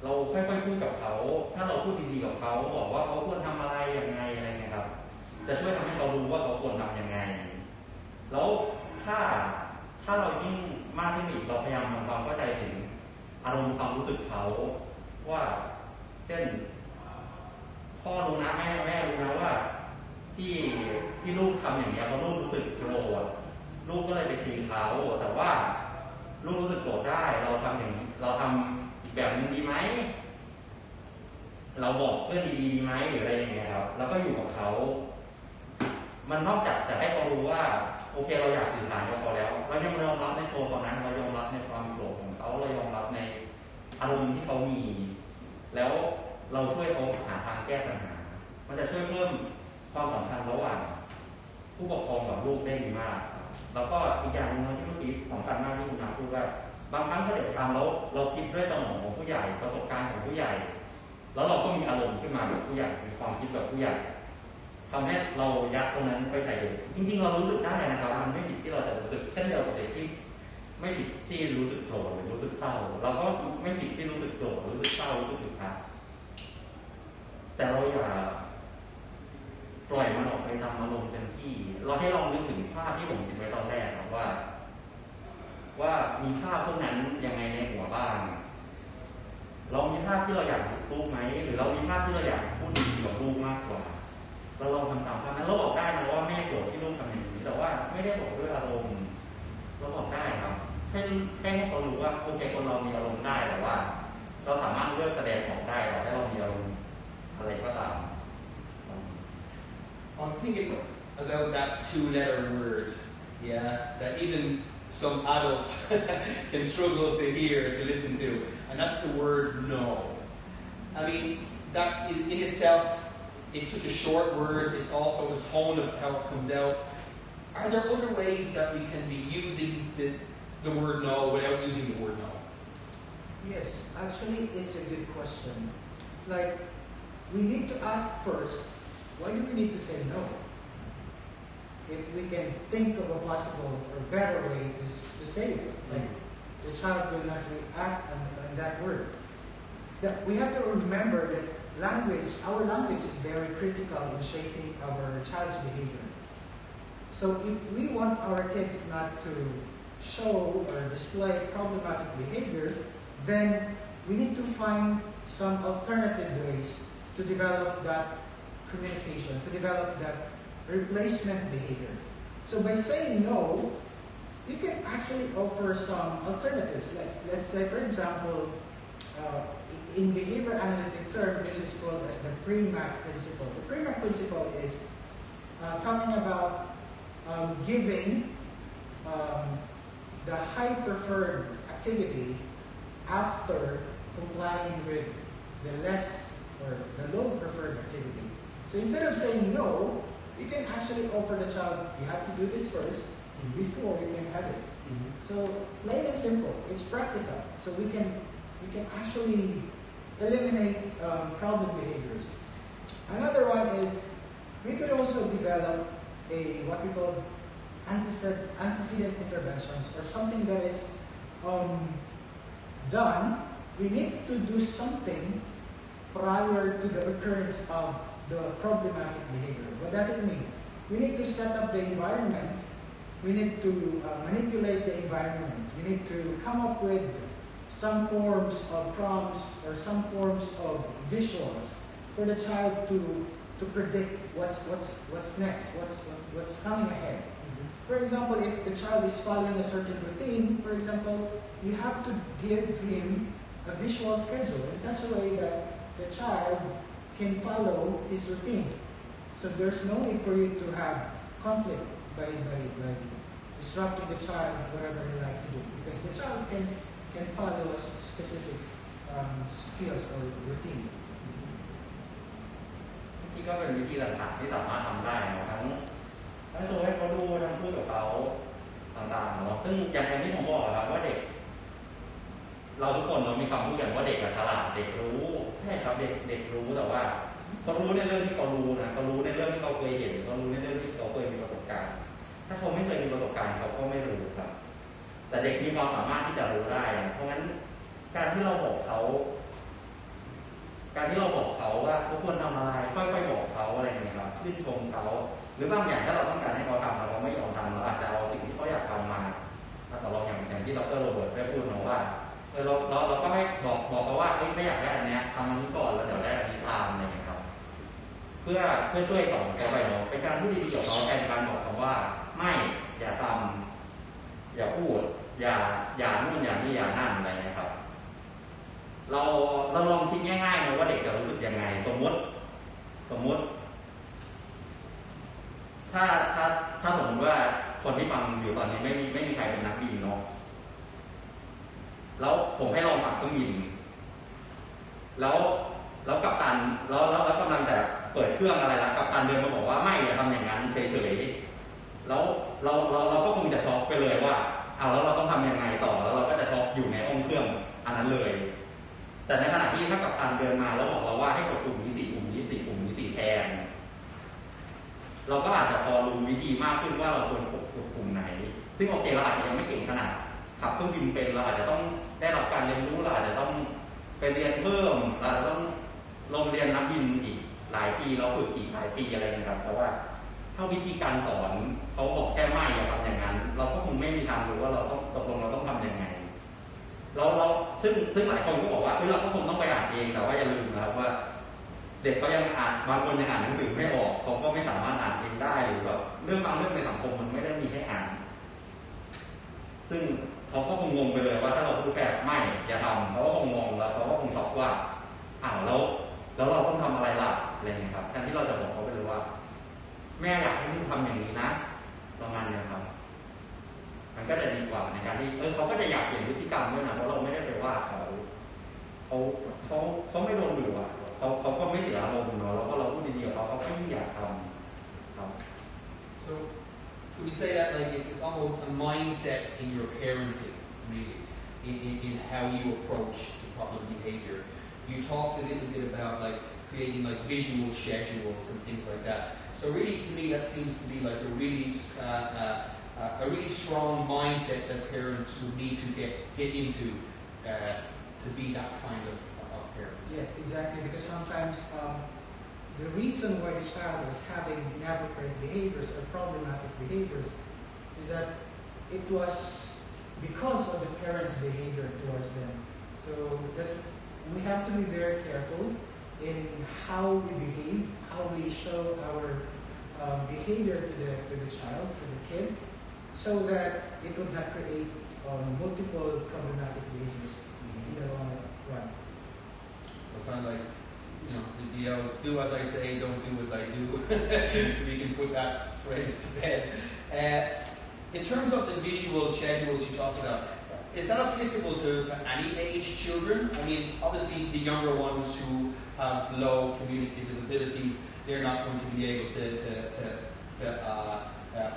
เราค่อยๆพูดกับเขาถ้าเราพูดดีๆกับเขาบอกว่าเขาควรทำอะไรยังไงอะไรเงี้ยครับจะช่วยทำให้เขารู้ว่าเขาควรทำยังไงแล้วถ้าเรายิ่งมากขึ้นอีกเราพยายามทำความเข้าใจถึงอารมณ์ความรู้สึกเขาว่าเช่นพ่อรู้นะแม่รู้นะว่าที่ลูกทำอย่างนี้เพราะลูกรู้สึกโกรธลูกก็เลยไปตีเขาแต่ว่าลูกรู้สึกโกรธได้เราทำอย่างนี้เราทำแบบนึงดีไหมเราบอกเพื่อนดีๆไหมหรืออะไรอย่างเงี้ยครับแล้วก็อยู่กับเขามันนอกจากจะให้เขารู้ว่าโอเคเราอยากสื่อสารกับเขาแล้วเรายังยอมรับในตัวเขานั้นเรายอมรับในความโกรธของเขาเรายอมรับในอารมณ์ที่เขามีแล้วเราช่วยเขาหาทางแก้ปัญหามันจะช่วยเพิ่มความสัมพันธ์ระหว่างผู้ปกครองกับลูกได้ดีมากแล้วก็อีกอย่างนึงที่เมื่อกี้สำคัญมากที่คุณน้าพูดว่าบางครั้งถ้าเด็กทำแล้วเราคิดด้วยสมองของผู้ใหญ่ประสบการณ์ของผู้ใหญ่แล้วเราก็มีอารมณ์ขึ้นมาแบบผู้ใหญ่มีความคิดแบบผู้ใหญ่ทำให้เรายัดตรงนั้นไปใส่เด็กจริงๆเรารู้สึกได้นะครับมันไม่ผิดที่เราจะรู้สึกเช่นเดียวกับเด็กที่ไม่ผิดที่รู้สึกโกรธหรือรู้สึกเศร้าเราก็ไม่ผิดที่รู้สึกโกรธรู้สึกเศร้ารู้สึกอึดอัดแต่เราอย่าปล่อยมันออกไปตามอารมณ์เต็มที่เราให้ลองนึกถึงภาพที่ผมคิดไว้ตอนแรกครับว่ามีภาพพวกนั้นยังไงในหัวบ้างเรามีภาพที่เราอยากลูกไหมหรือเรามีภาพที่เราอยากพูดดีกับลูกมากกว่าเราลองทำตามภาพนั้นเราบอกได้นะว่าแม่โกรธที่ลูกทำอย่างนี้แต่ว่าไม่ได้บอกด้วยอารมณ์เราบอกได้ครับให้เขารู้ว่าโอเคคนเรามีอารมณ์ได้แต่ว่าเราสามารถเลือกแสดงออกได้เราให้เรามีอารมณ์อะไรก็ตามI'm thinking about that two-letter word, that even some adults can struggle to hear, to listen to, and that's the word no. I mean, that in itself, it's such a short word, it's also the tone of how it comes out. Are there other ways that we can be using the word no without using the word no? Yes, actually, it's a good question. Like, we need to ask first, why do we need to say no? If we can think of a possible or better way to say it, like the child will not react on that word. That we have to remember that our language is very critical in shaping our child's behavior. So if we want our kids not to show or display problematic behavior, then we need to find some alternative ways to develop that communication, to develop that replacement behavior. So by saying no, you can actually offer some alternatives. Like, let's say, for example, in behavior analytic term, this is called as the PREMAC principle. The PREMAC principle is talking about giving the high preferred activity after complying with the less or the low preferred activity. So instead of saying no, you can actually offer the child, you have to do this first before you can have it. So plain and simple, it's practical. So we can actually eliminate problem behaviors. Another one is we could also develop what we call antecedent interventions, or something that is done. We need to do something prior to the occurrence of the problematic behavior. What does it mean? We need to set up the environment. We need to manipulate the environment. We need to come up with some forms of prompts or some forms of visuals for the child to predict what's next, what's coming ahead. For example, if the child is following a certain routine, for example, you have to give him a visual schedule in such a way that the child can follow his routine. So there's no need for you to have conflict by disrupting the child, whatever he likes to do, because the child can follow a specific skills or routine. ที่ก็เป็นวิธีต่างๆที่สามารถทำได้เนาะทั้งโชว์ให้เขาดูทั้งพูดกับเขาต่างๆเนาะซึ่งอย่างที่ผมบอกครับว่าเด็กเราทุกคนเรามีความรู้กันว่าเด็กฉลาดเด็กรู้ใช่ครับเด็กรู้แต่ว่าเขารู้ในเรื่องที่เขารู้นะเขารู้ในเรื่องที่เขาเคยเห็นเขารู้ในเรื่องที่เขาเคยมีประสบการณ์ถ้าเขาไม่เคยมีประสบการณ์เขาก็ไม่รู้ครับแต่เด็กมีความสามารถที่จะรู้ได้เพราะงั้นการที่เราบอกเขาว่าเขาควรทำอะไรค่อยๆบอกเขาอะไรอย่างเงี้ยครับชื่นชมเขาหรือบางอย่างถ้าเราต้องการให้เขาทำแล้วเขาไม่ยอมทำเราอาจจะเอาสิ่งที่เขาอยากทำมาแต่เราอย่างที่ดร.โรเบิร์ตได้พูดนะว่าเราก็ให้บอกเขาว่าไม่อยากได้อันเนี้ยทำอันนี้ก่อนแล้วเดี๋ยวได้อันนี้ตามอะไรอย่างเงี้ยครับเพื่อช่วยสอนเขาไปเนาะเป็นการพูดดีๆกับเขาแทนการบอกเขาว่าไม่อย่าทำอย่าพูดอย่านู่นอย่านี่อย่านั่นอะไรเงี้ยครับเราลองคิดง่ายๆนะว่าเด็กจะรู้สึกยังไงสมมติถ้าสมมติว่าคนที่ฟังอยู่ตอนนี้ไม่มีใครเป็นนักบินเนาะแล้วผมให้ลองขับเครื่องบินแล้วกัปตันแล้วกำลังแต่เปิดเครื่องอะไรแล้วกัปตันเดินมาบอกว่าไม่อย่าทำอย่างนั้นเฉยๆแล้วเราก็คงจะช็อกไปเลยว่าแล้วเราต้องทำยังไงต่อแล้วเราก็จะช็อกอยู่ในห้องเครื่องอันนั้นเลยแต่ในขณะที่ถ้ากัปตันเดินมาแล้วบอกเราว่าให้กดปุ่มนี้4ปุ่มนี้4ปุ่มนี้4แทนเราก็อาจจะพอรู้วิธีมากขึ้นว่าเราควรกดปุ่มไหนซึ่งโอเคเราอาจจะยังไม่เก่งขนาดขับเครื่องบินเป็นเราอาจจะต้องได้รับการเรียนรู้เราอาจจะต้องไปเรียนเพิ่มเราจะต้องลงเรียนนักบินอีกหลายปีเราฝึกอีกหลายปีอะไรนะครับแต่ว่าถ้าวิธีการสอนเขาบอกแค่ไม่อย่าทำอย่างนั้นเราก็คงไม่มีทางรู้ว่าเราต้องตกลงเราต้องทำยังไงเราซึ่งหลายคนก็บอกว่าเราก็คงต้องไปอ่านเองแต่ว่าอย่าลืมนะครับว่าเด็กเขายังบางคนยังอ่านหนังสือไม่ออกเขาก็ไม่สามารถอ่านเองได้หรือแบบเรื่องบางเรื่องในสังคมมันไม่ได้มีให้อ่านซึ่งเขาก็คงงงไปเลยว่าถ้าเราพูดแค่ไม่อย่าทำเขาก็คงงงแล้วเขาก็คงช็อกว่าแล้วเราต้องทำอะไรล่ะอะไรอย่างเงี้ยครับแทนที่เราจะบอกเขาไปเลยว่าแม่อยากให้ลูกทำอย่างนี้นะประมาณนี้ครับมันก็จะดีกว่าในการที่เขาก็จะอยากเปลี่ยนพฤติกรรมด้วยนะเพราะเราไม่ได้ไปว่าเขาไม่โดนดุอ่ะเขาก็ไม่เสียอารมณ์เนาะแล้วก็เราพูดดีๆกับเขาก็ไม่อยากทำครับ So could we say that like it's almost a mindset in your parenting, really, in how you approach the problem behavior. You talked a little bit about like creating like visual schedules and things like that. So really, to me, that seems to be like a really strong mindset that parents would need to get into to be that kind of parent. Yes, exactly. Because sometimes the reason why the child is having inadequate behaviors or problematic behaviors is that it was because of the parents' behavior towards them. So we have to be very careful in how we behave, how we show our behavior to the child, to the kid, so that it would not create multiple problematic behaviors in the long run. So kind of like, do as I say, don't do as I do. We can put that phrase to bed. In terms of the visual schedules you talked about, is that applicable to any age children? I mean, obviously the younger ones who have low communicative abilities, they're not going to be able to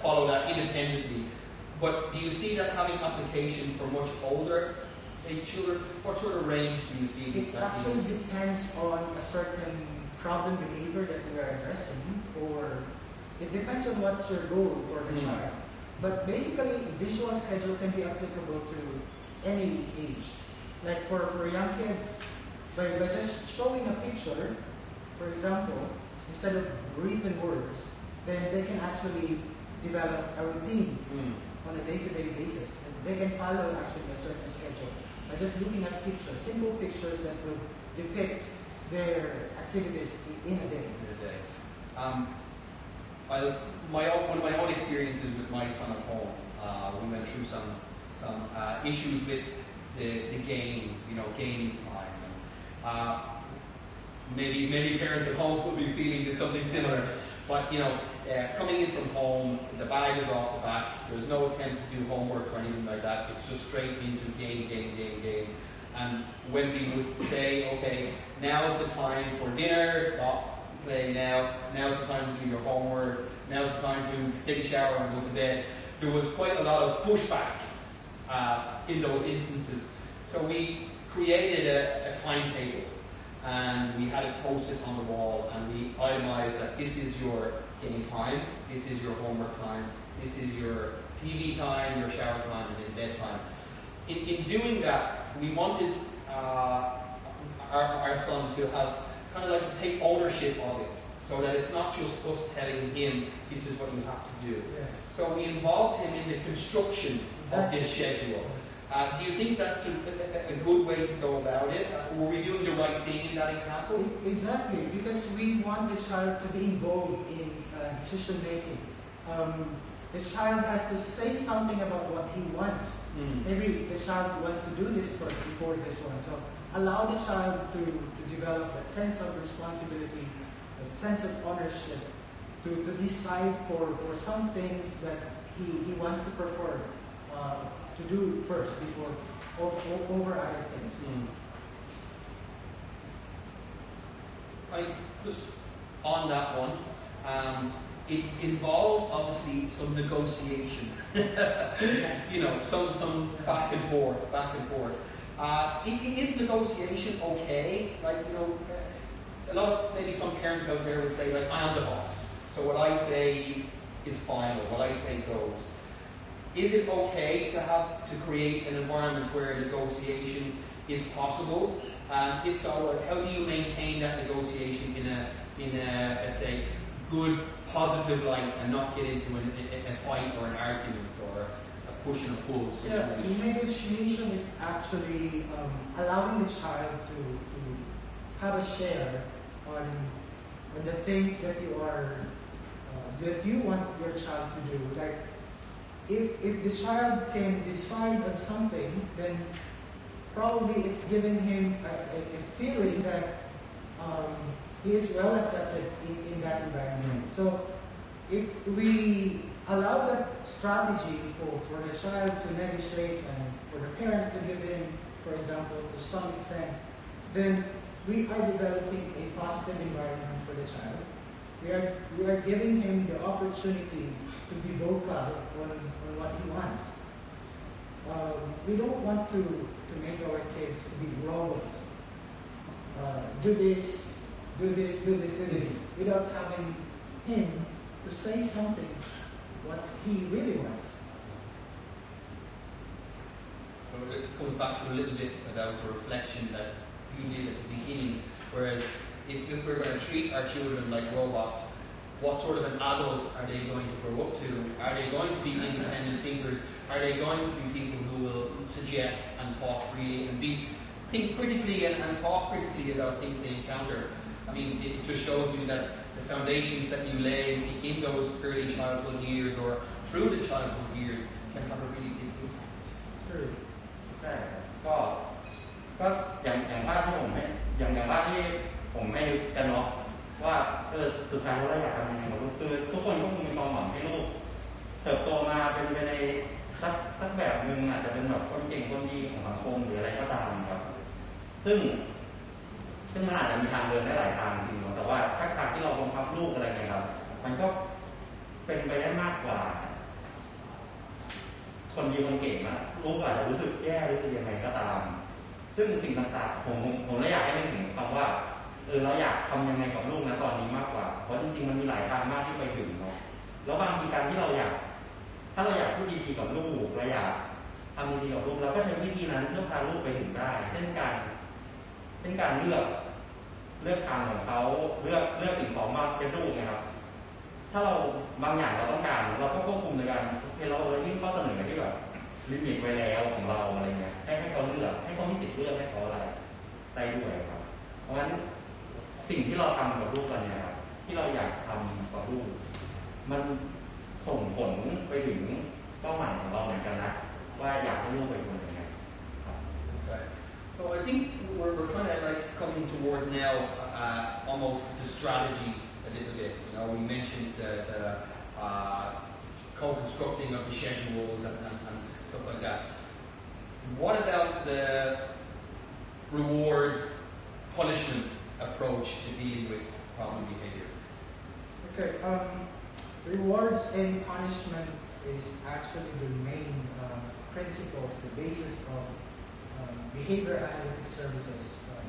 follow that independently. But do you see that having application for much older age children? What sort of range do you see? It actually depends on a certain problem behavior that we are addressing, or it depends on what's your goal for the child. But basically, visual schedule can be applicable to any age. Like for young kids, by just showing a picture, for example, instead of written words, then they can actually develop a routine on a day-to-day basis. And they can follow actually a certain schedule by just looking at pictures, simple pictures that would depict their activities in a day. one of my own experiences with my son at home, we went through some issues with the game, game time. And, maybe parents at home will be feeling something similar. But coming in from home, the bag is off the back. There's no attempt to do homework or anything like that. It's just straight into game. And when we would say, okay, now's the time for dinner, stop playing now. Now's the time to do your homework. Now's the time to take a shower and go to bed. There was quite a lot of pushback in those instances. So we created a timetable, and we had it posted on the wall, and we itemized that this is your game time, this is your homework time, this is your TV time, your shower time, and then bedtime. In doing that, we wanted our son to have kind of like to take ownership of it, so that it's not just us telling him this is what you have to do. Yeah. So we involved him in the construction of this schedule. Do you think that's a good way to go about it? Were we doing the right thing in that example? Exactly, because we want the child to be involved in decision making. The child has to say something about what he wants. Maybe the child wants to do this first before this one. So allow the child to develop that sense of responsibility, that sense of ownership, to decide for some things that he wants to prefer to do first before over other things. Just on that one, it involved obviously some negotiation. Some back and forth. Is negotiation okay? A lot of maybe some parents out there would say, I'm the boss, so what I say is final, what I say goes. Is it okay to create an environment where negotiation is possible? And if so, how do you maintain that negotiation in a let's say good, positive light, and not get into a fight or an argument or a push and a pull situation? Yeah, negotiation is actually allowing the child to have a share on the things that you want your child to do. Like, if the child can decide on something, then probably it's giving him a feeling that he is well accepted in that environment. So if we allow that strategy for the child to negotiate and for the parents to give in, for example, to some extent, then we are developing a positive environment for the child. We are giving him the opportunity to be vocal on what he wants. We don't want to make our kids to be robots. Do this, without having him to say something what he really wants. So it comes back to a little bit about the reflection that you did at the beginning, whereas if we're going to treat our children like robots, what sort of an adult are they going to grow up to? Are they going to be independent thinkers? Are they going to be people who will suggest and talk freely and think critically and talk critically about things they encounter? I mean, it just shows you that the foundations that you lay in those early childhood years or through the childhood years can have a really big impact. True. ใช่ก็อย่างภาพที่ผมอย่างภาพที่ผมให้นึกกันเนาะว่าสุดท้ายเราอยากทำยังไงกับลูกคือทุกคนก็คงมีความหวังให้ลูกเติบโตมาเป็นไปในสักแบบหนึ่งอาจจะเป็นแบบคนเก่งคนดีของสังคมหรืออะไรก็ตามครับซึ่งมันอาจจะมีทางเดินได้หลายทางจริงๆแต่ว่าถ้าทางที่เราบังคับลูกอะไรเนี่ยครับมันก็เป็นไปได้มากกว่าคนดีคนเก่งนะลูกอาจจะรู้สึกแย่รู้สึกยังไงก็ตามซึ่งสิ่งต่างๆผมเลยอยากให้นึกถึงคำว่าเราอยากทำยังไงกับลูกนะตอนนี้มากกว่าเพราะจริงๆมันมีหลายทางมากที่ไปถึงเนาะแล้วบางทีการที่ถ้าเราอยากพูดดีๆกับลูกเราอยากทำดีๆกับลูกเราก็ใช้วิธีนั้นเพื่อพาลูกไปถึงได้เช่นการเลือกทางของเขาเลือกสิ่งของมาเป็นลูกนะครับถ้าเราบางอย่างเราต้องการเราก็ควบคุมในการเรายื่นข้อเสนอที่แบบลิมิตไว้แล้วของเราอะไรเงี้ยให้เขาเลือกให้เขามีสิทธิ์เลือกให้เขาอะไรได้ด้วยครับเพราะฉะนั้นสิ่งที่เราทำกับลูกกันเนี่ยครับที่เราอยากทำกับลูก มันส่งผลไปถึงเป้าหมายของเราเหมือนกันนะว่าอยากให้ลูกเป็นคนยังไงครับ Okay. So I think we're kind of like coming towards now almost the strategies a little bit. You know, we mentioned the co-constructing of the schedules and stuff like that. What about the reward punishment approach to dealing with problem behavior? Okay, rewards and punishment is actually the main principles, the basis of behavior analytic services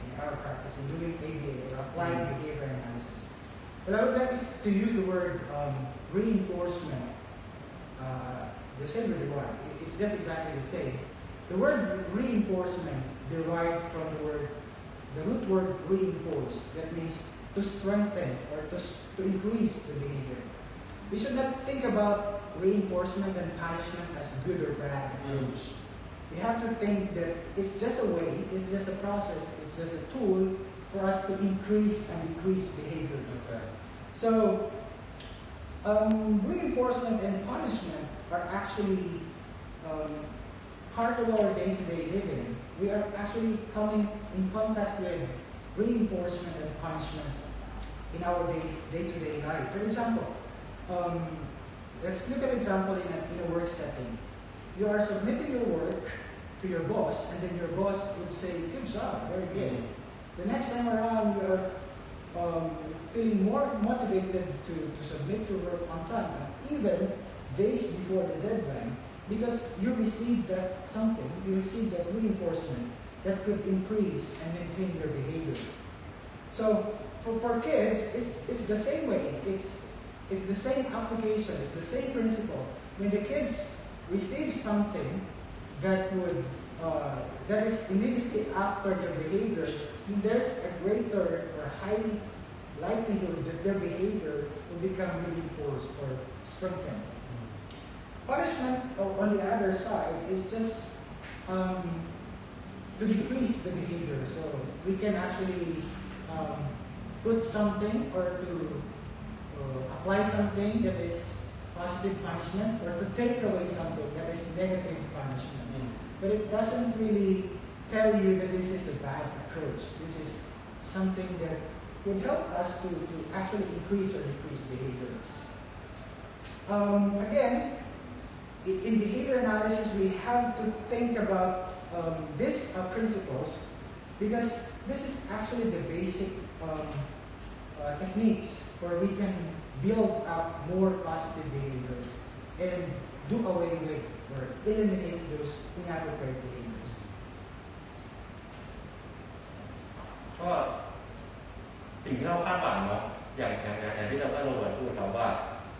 in our practice in doing ABA or applied behavior analysis. But I would like to use the word reinforcement, the same with reward. It's just exactly the same. The word reinforcement derived from the root word reinforce. That means to strengthen or to increase the behavior. We should not think about reinforcement and punishment as good or bad approach. We have to think that it's just a way, it's just a process, it's just a tool for us to increase and decrease behavior. Okay. So, reinforcement and punishment are actually part of our day-to-day living. We are actually coming in contact with reinforcement and punishment in our day-to-day life. For example, let's look at an example in a work setting. You are submitting your work to your boss, and then your boss would say, "Good job, very good." The next time around, you are feeling more motivated to submit your work on time, even days before the deadline, because you received that something, you received that reinforcement that could increase and maintain your behavior. So for kids, it's the same way. It's the same application. It's the same principle. When the kids receive something that is immediately after their behavior, there's a greater or high likelihood that their behavior will become reinforced or strengthened. Punishment, on the other side, is just to decrease the behavior. So we can actually put something or to apply something that is positive punishment or to take away something that is negative punishment. But it doesn't really tell you that this is a bad approach. This is something that would help us to actually increase or decrease behavior. Again, in behavior analysis, we have to think about these principles because this is actually the basic techniques where we can build up more positive behaviors and do away with or eliminate those inappropriate behaviors. ก็สิ่งที่เราคาดหวังเนาะอย่างที่เราโรเบิร์ตพูดครับว่า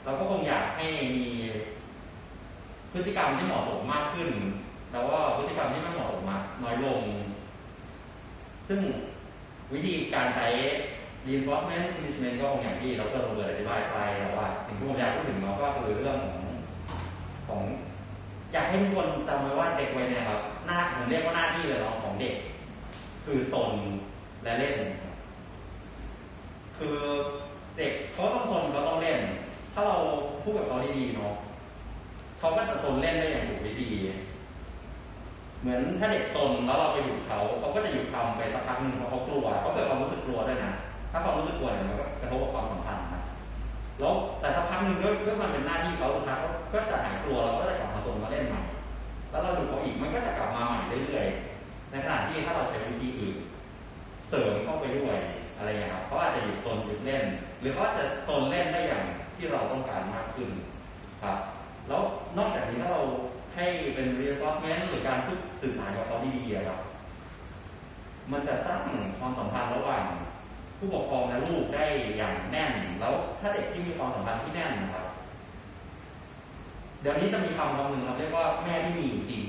เราก็คงอยากให้มีพฤติกรรมที่เหมาะสมมากขึ้นแล้วก็พฤติกรรมที่ไม่เหมาะสมน้อยลงซึ่งวิธีการใช้ reinforcement punishment ก็คงอย่างที่เราโรเบิร์ตอธิบายไปแต่ว่าสิ่งที่ผมอยากพูดถึงเนาะก็คือเรื่องของอยากให้ทุกคนจำไว้ว่าเด็กวัยเนี่ยครับผมเรียกว่าหน้าที่เลยเนาะของเด็กคือซนและเล่นคือเด็กเขาต้องซนเขาต้องเล่นถ้าเราพูดกับเขาดีๆเนาะเขาก็จะซนเล่นได้อย่างถูกวิธีเหมือนถ้าเด็กซนแล้วเราไปหยุดเขาก็จะหยุดทำไปสักพักนึงเพราะเขากลัวเขาเกิดความรู้สึกกลัวด้วยนะถ้าความรู้สึกกลัวเนี่ยมันก็กระทบกับความสัมพันธ์นะแล้วแต่สักพักนึงด้วยมันเป็นหน้าที่เขาสุดท้ายเขาก็จะหายกลัวเราก็จะกลับมาซนมาเล่นใหม่แล้วเราหยุดเขาอีกมันก็จะกลับมาใหม่เรื่อยๆในขณะที่ถ้าเราใช้วิธีอื่นเสริมเข้าไปด้วยอะไรอย่างเงี้ยครับเขาอาจจะหยุดซนหยุดเล่นหรือเขาอาจจะซนเล่นได้อย่างที่เราต้องการมากขึ้นครับแล้วนอกจากนี้ถ้าเราให้เป็น reinforcement หรือการพูดสื่อสารกับเขาดีๆครับมันจะสร้างความสัมพันธ์ระหว่างผู้ปกครองและลูกได้อย่างแน่นแล้วถ้าเด็กที่มีความสัมพันธ์ที่แน่นนะครับเดี๋ยวนี้จะมีคำหนึ่งเราเรียกว่าแม่ที่มีอยู่จริง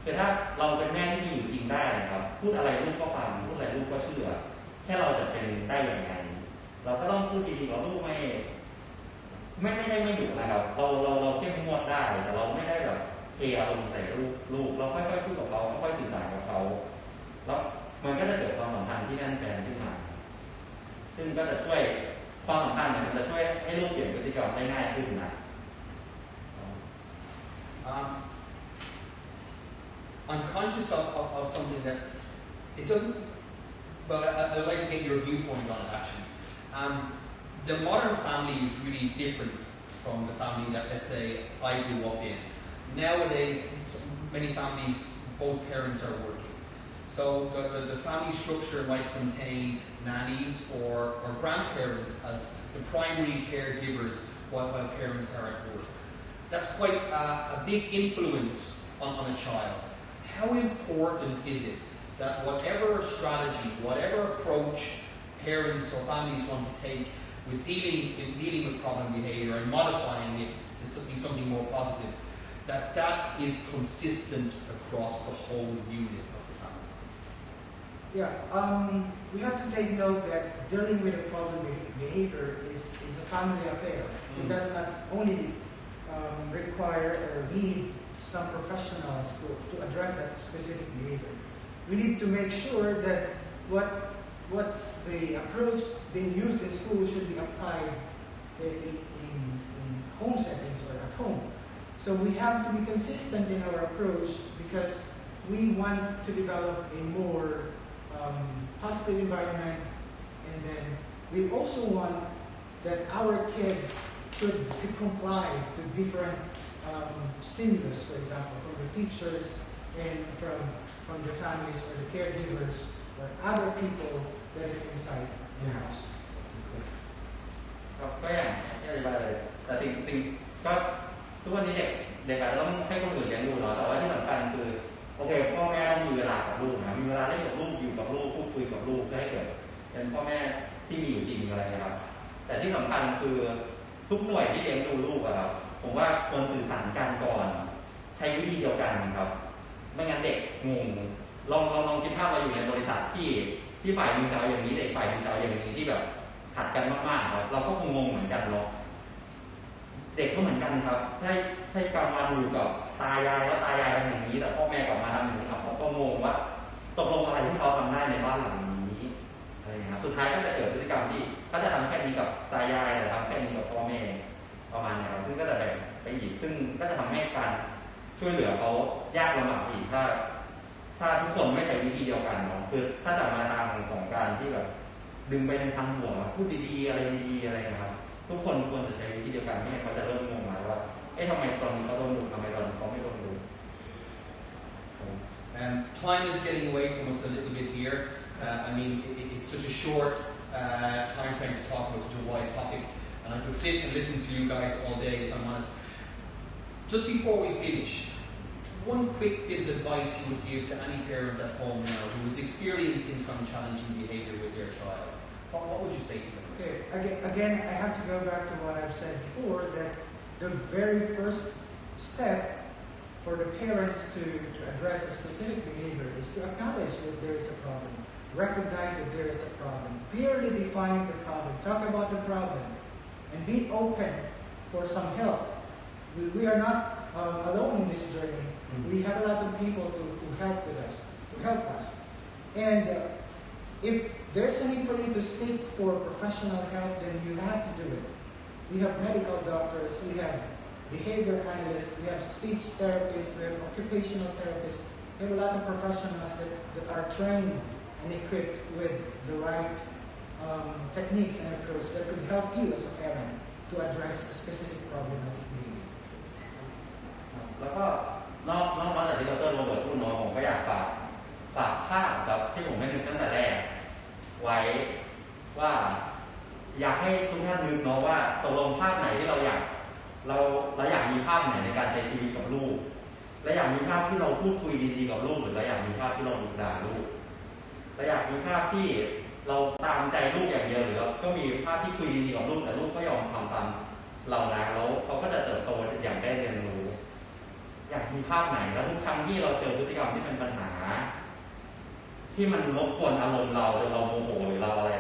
คือถ้าเราเป็นแม่ที่มีอยู่จริงได้นะครับพูดอะไรลูกก็ฟังพูดอะไรลูกก็เชื่อแค่เราจะเป็นได้อย่างไรเราก็ต้องพูดดีๆกับลูกไม่ใช่ไม่ดุนะครับเราเข้มงวดได้แต่เราไม่ได้แบบเทอารมณ์ใส่ลูกเราค่อยๆพูดกับเขาค่อยๆสื่อสารกับเขาแล้วมันก็จะเกิดความสัมพันธ์ที่แน่นแฟ้นขึ้นมาซึ่งก็จะช่วยความสัมพันธ์เนี่ยมันจะช่วยให้ลูกเปลี่ยนพฤติกรรม กรรมได้ง่ายขึ้นนะ I'm conscious of something that it doesn't. Well, I'd like to get your viewpoint on it actually. The modern family is really different from the family that, let's say, I grew up in. Nowadays, many families, both parents are working. So the family structure might contain nannies or grandparents as the primary caregivers while parents are at work. That's quite a big influence on a child. How important is it that whatever strategy, whatever approach parents or families want to take with dealing with problem behavior and modifying it to be something more positive, that is consistent across the whole unit of the family? Yeah, we have to take note that dealing with a problem behavior is a family affair. It does not only require or need some professionals to address that specific behavior. We need to make sure that what's the approach being used in school should be applied in home settings or at home. So we have to be consistent in our approach because we want to develop a more positive environment, and then we also want that our kids could comply to different stimulus, for example, from the teachers and from the families or the caregivers or other people that is inside the house. ก็อย่างที่อธิบายเลยแต่สิ่งก็ทุกวันนี้เด็กอาจจะต้องให้คนอื่นเลี้ยงดูเนาะแต่ว่าที่สำคัญคือโอเคพ่อแม่ต้องมีเวลากับลูกนะมีเวลาเล่นกับลูกอยู่กับลูกพูดคุยกับลูกให้เกิดเป็นพ่อแม่ที่มีอยู่จริงอะไรนะครับแต่ที่สำคัญคือทุกหน่วยที่เลี้ยงดูลูกครับผมว่าควรสื่อสารกันก่อนใช้วิธีเดียวกันครับไม่งั้นเด็กงงลองคิดภาพเราอยู่ในบริษัทที่ฝ่ายนึงจะเอาอย่างนี้แต่ฝ่ายนึงจะเอาอย่างนี้ที่แบบขัดกันมากๆครับเราก็คงงงเหมือนกันเนาะเด็กก็เหมือนกันครับใช่กลางวันอยู่กับตายายแล้วตายายทำอย่างนี้แต่พ่อแม่กลับมาทำอย่างนี้ครับเขาก็งงว่าตกลงอะไรที่เขาทำได้ในบ้านหลังนี้อะไรอย่างนี้ครับสุดท้ายก็จะเกิดพฤติกรรมที่เขาจะทำแค่นี้กับตายายแต่ทำแค่นี้กับพ่อแม่ประมาณนี้ครับซึ่งก็จะแบ่งไปอีกซึ่งก็จะทำให้การช่วยเหลือเขายากลำบากอีกถ้าทุกคนไม่ใช้วิธีเดียวกันเนาะคือถ้าจะมาทางของการที่แบบดึงไปในทางหัวพูดดีๆอะไรดีๆอะไรนะครับทุกคนควรจะใช้วิธีเดียวกันไม่งั้นเขาจะเริ่มงงมาว่าทำไมตอนนี้เขาโดนดุทำไมตอนนี้เขาไม่โดนดุ Time is getting away from us a little bit here. I mean, it's such a short time frame to talk about such a wide topic, and I could sit and listen to you guys all day, if I'm honest. Just before we finish, one quick bit of advice you would give to any parent at home now who is experiencing some challenging behavior with their child. What would you say to them? Okay, again, I have to go back to what I've said before, that the very first step for the parents to address a specific behavior is to acknowledge that there is a problem, recognize that there is a problem, clearly define the problem, talk about the problem, and be open for some help. We are not alone in this journey. We have a lot of people to help us. And if there's a need for you to seek for professional help, then you have to do it. We have medical doctors, we have behavior analysts, we have speech therapists, we have occupational therapists. We have a lot of professionals that are trained and equipped with the right techniques and approach that could help you as a parent to address a specific problematic behavior. แล้วก็นอกจากที่ดร.โรเบิร์ตพูดเนาะผมก็อยากฝากภาพครับที่ผมได้นึกตั้งแต่แรกไว้ว่าอยากให้ทุกท่านนึกเนาะว่าตกลงภาพไหนที่เราอยากมีภาพไหนในการใช้ชีวิตกับลูกและอยากมีภาพที่เราพูดคุยดีๆกับลูกหรือเราอยากมีภาพที่เราดุด่าลูกเราอยากมีภาพที่เราตามใจลูกอย่างเดียวหรือเราก็มีภาพที่คุยดีๆกับลูกแต่ลูกก็ยอมทำตามเรานะแล้วเขาก็จะเติบโตอย่างได้เรียนรู้อยากมีภาพไหนแล้วทุกครั้งที่เราเจอพฤติกรรมที่เป็นปัญหาที่มันรบกวนอารมณ์เราจนเราโมโหหรือเราอะไร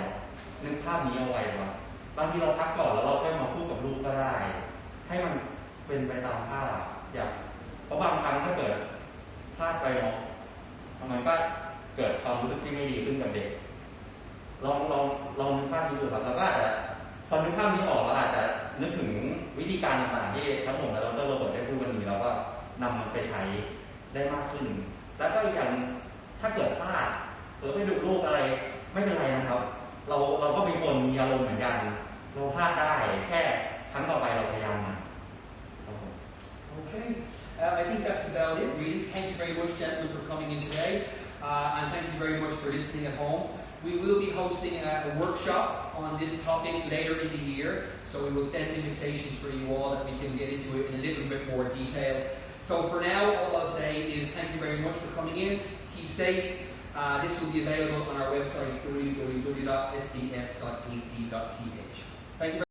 นึกภาพนี้เอาไว้ว่าบางทีเราพักก่อนแล้วเราค่อยมาพูดกับลูกก็ได้ให้มันเป็นไปตามภาพเพราะบางครั้งถ้าเกิดพลาดไปเนาะมันก็เกิดความรู้สึกที่ไม่ดีขึ้นกับเด็กลองนึกภาพนี้ดูครับแล้วก็อาจจะพอนึกภาพนี้ออกเราอาจจะนึกถึง ณ์ต่างๆที่ทั้งผมและดร.โรเบิร์ตได้พูดวันนี้เราก็นำมันไปใช้ได้มากขึ้นแล้วก็อีกอย่างถ้าเกิดพลาดหรือไม่ดูรูปอะไรไม่เป็นไรนะครับเราก็เป็นคนมีอารมณ์เหมือนกันเราพลาดได้แค่ครั้งต่อไปเราพยายามมา Okay, I think that's about it, really. Thank you very much, gentlemen, for coming in today, and thank you very much for listening at home. We will be hosting a workshop on this topic later in the year, so we will send invitations for you all that we can get into it in a little bit more detail. So for now, all I'll say is thank you very much for coming in. Keep safe. This will be available on our website, www.sbs.ac.th. Thank you very much.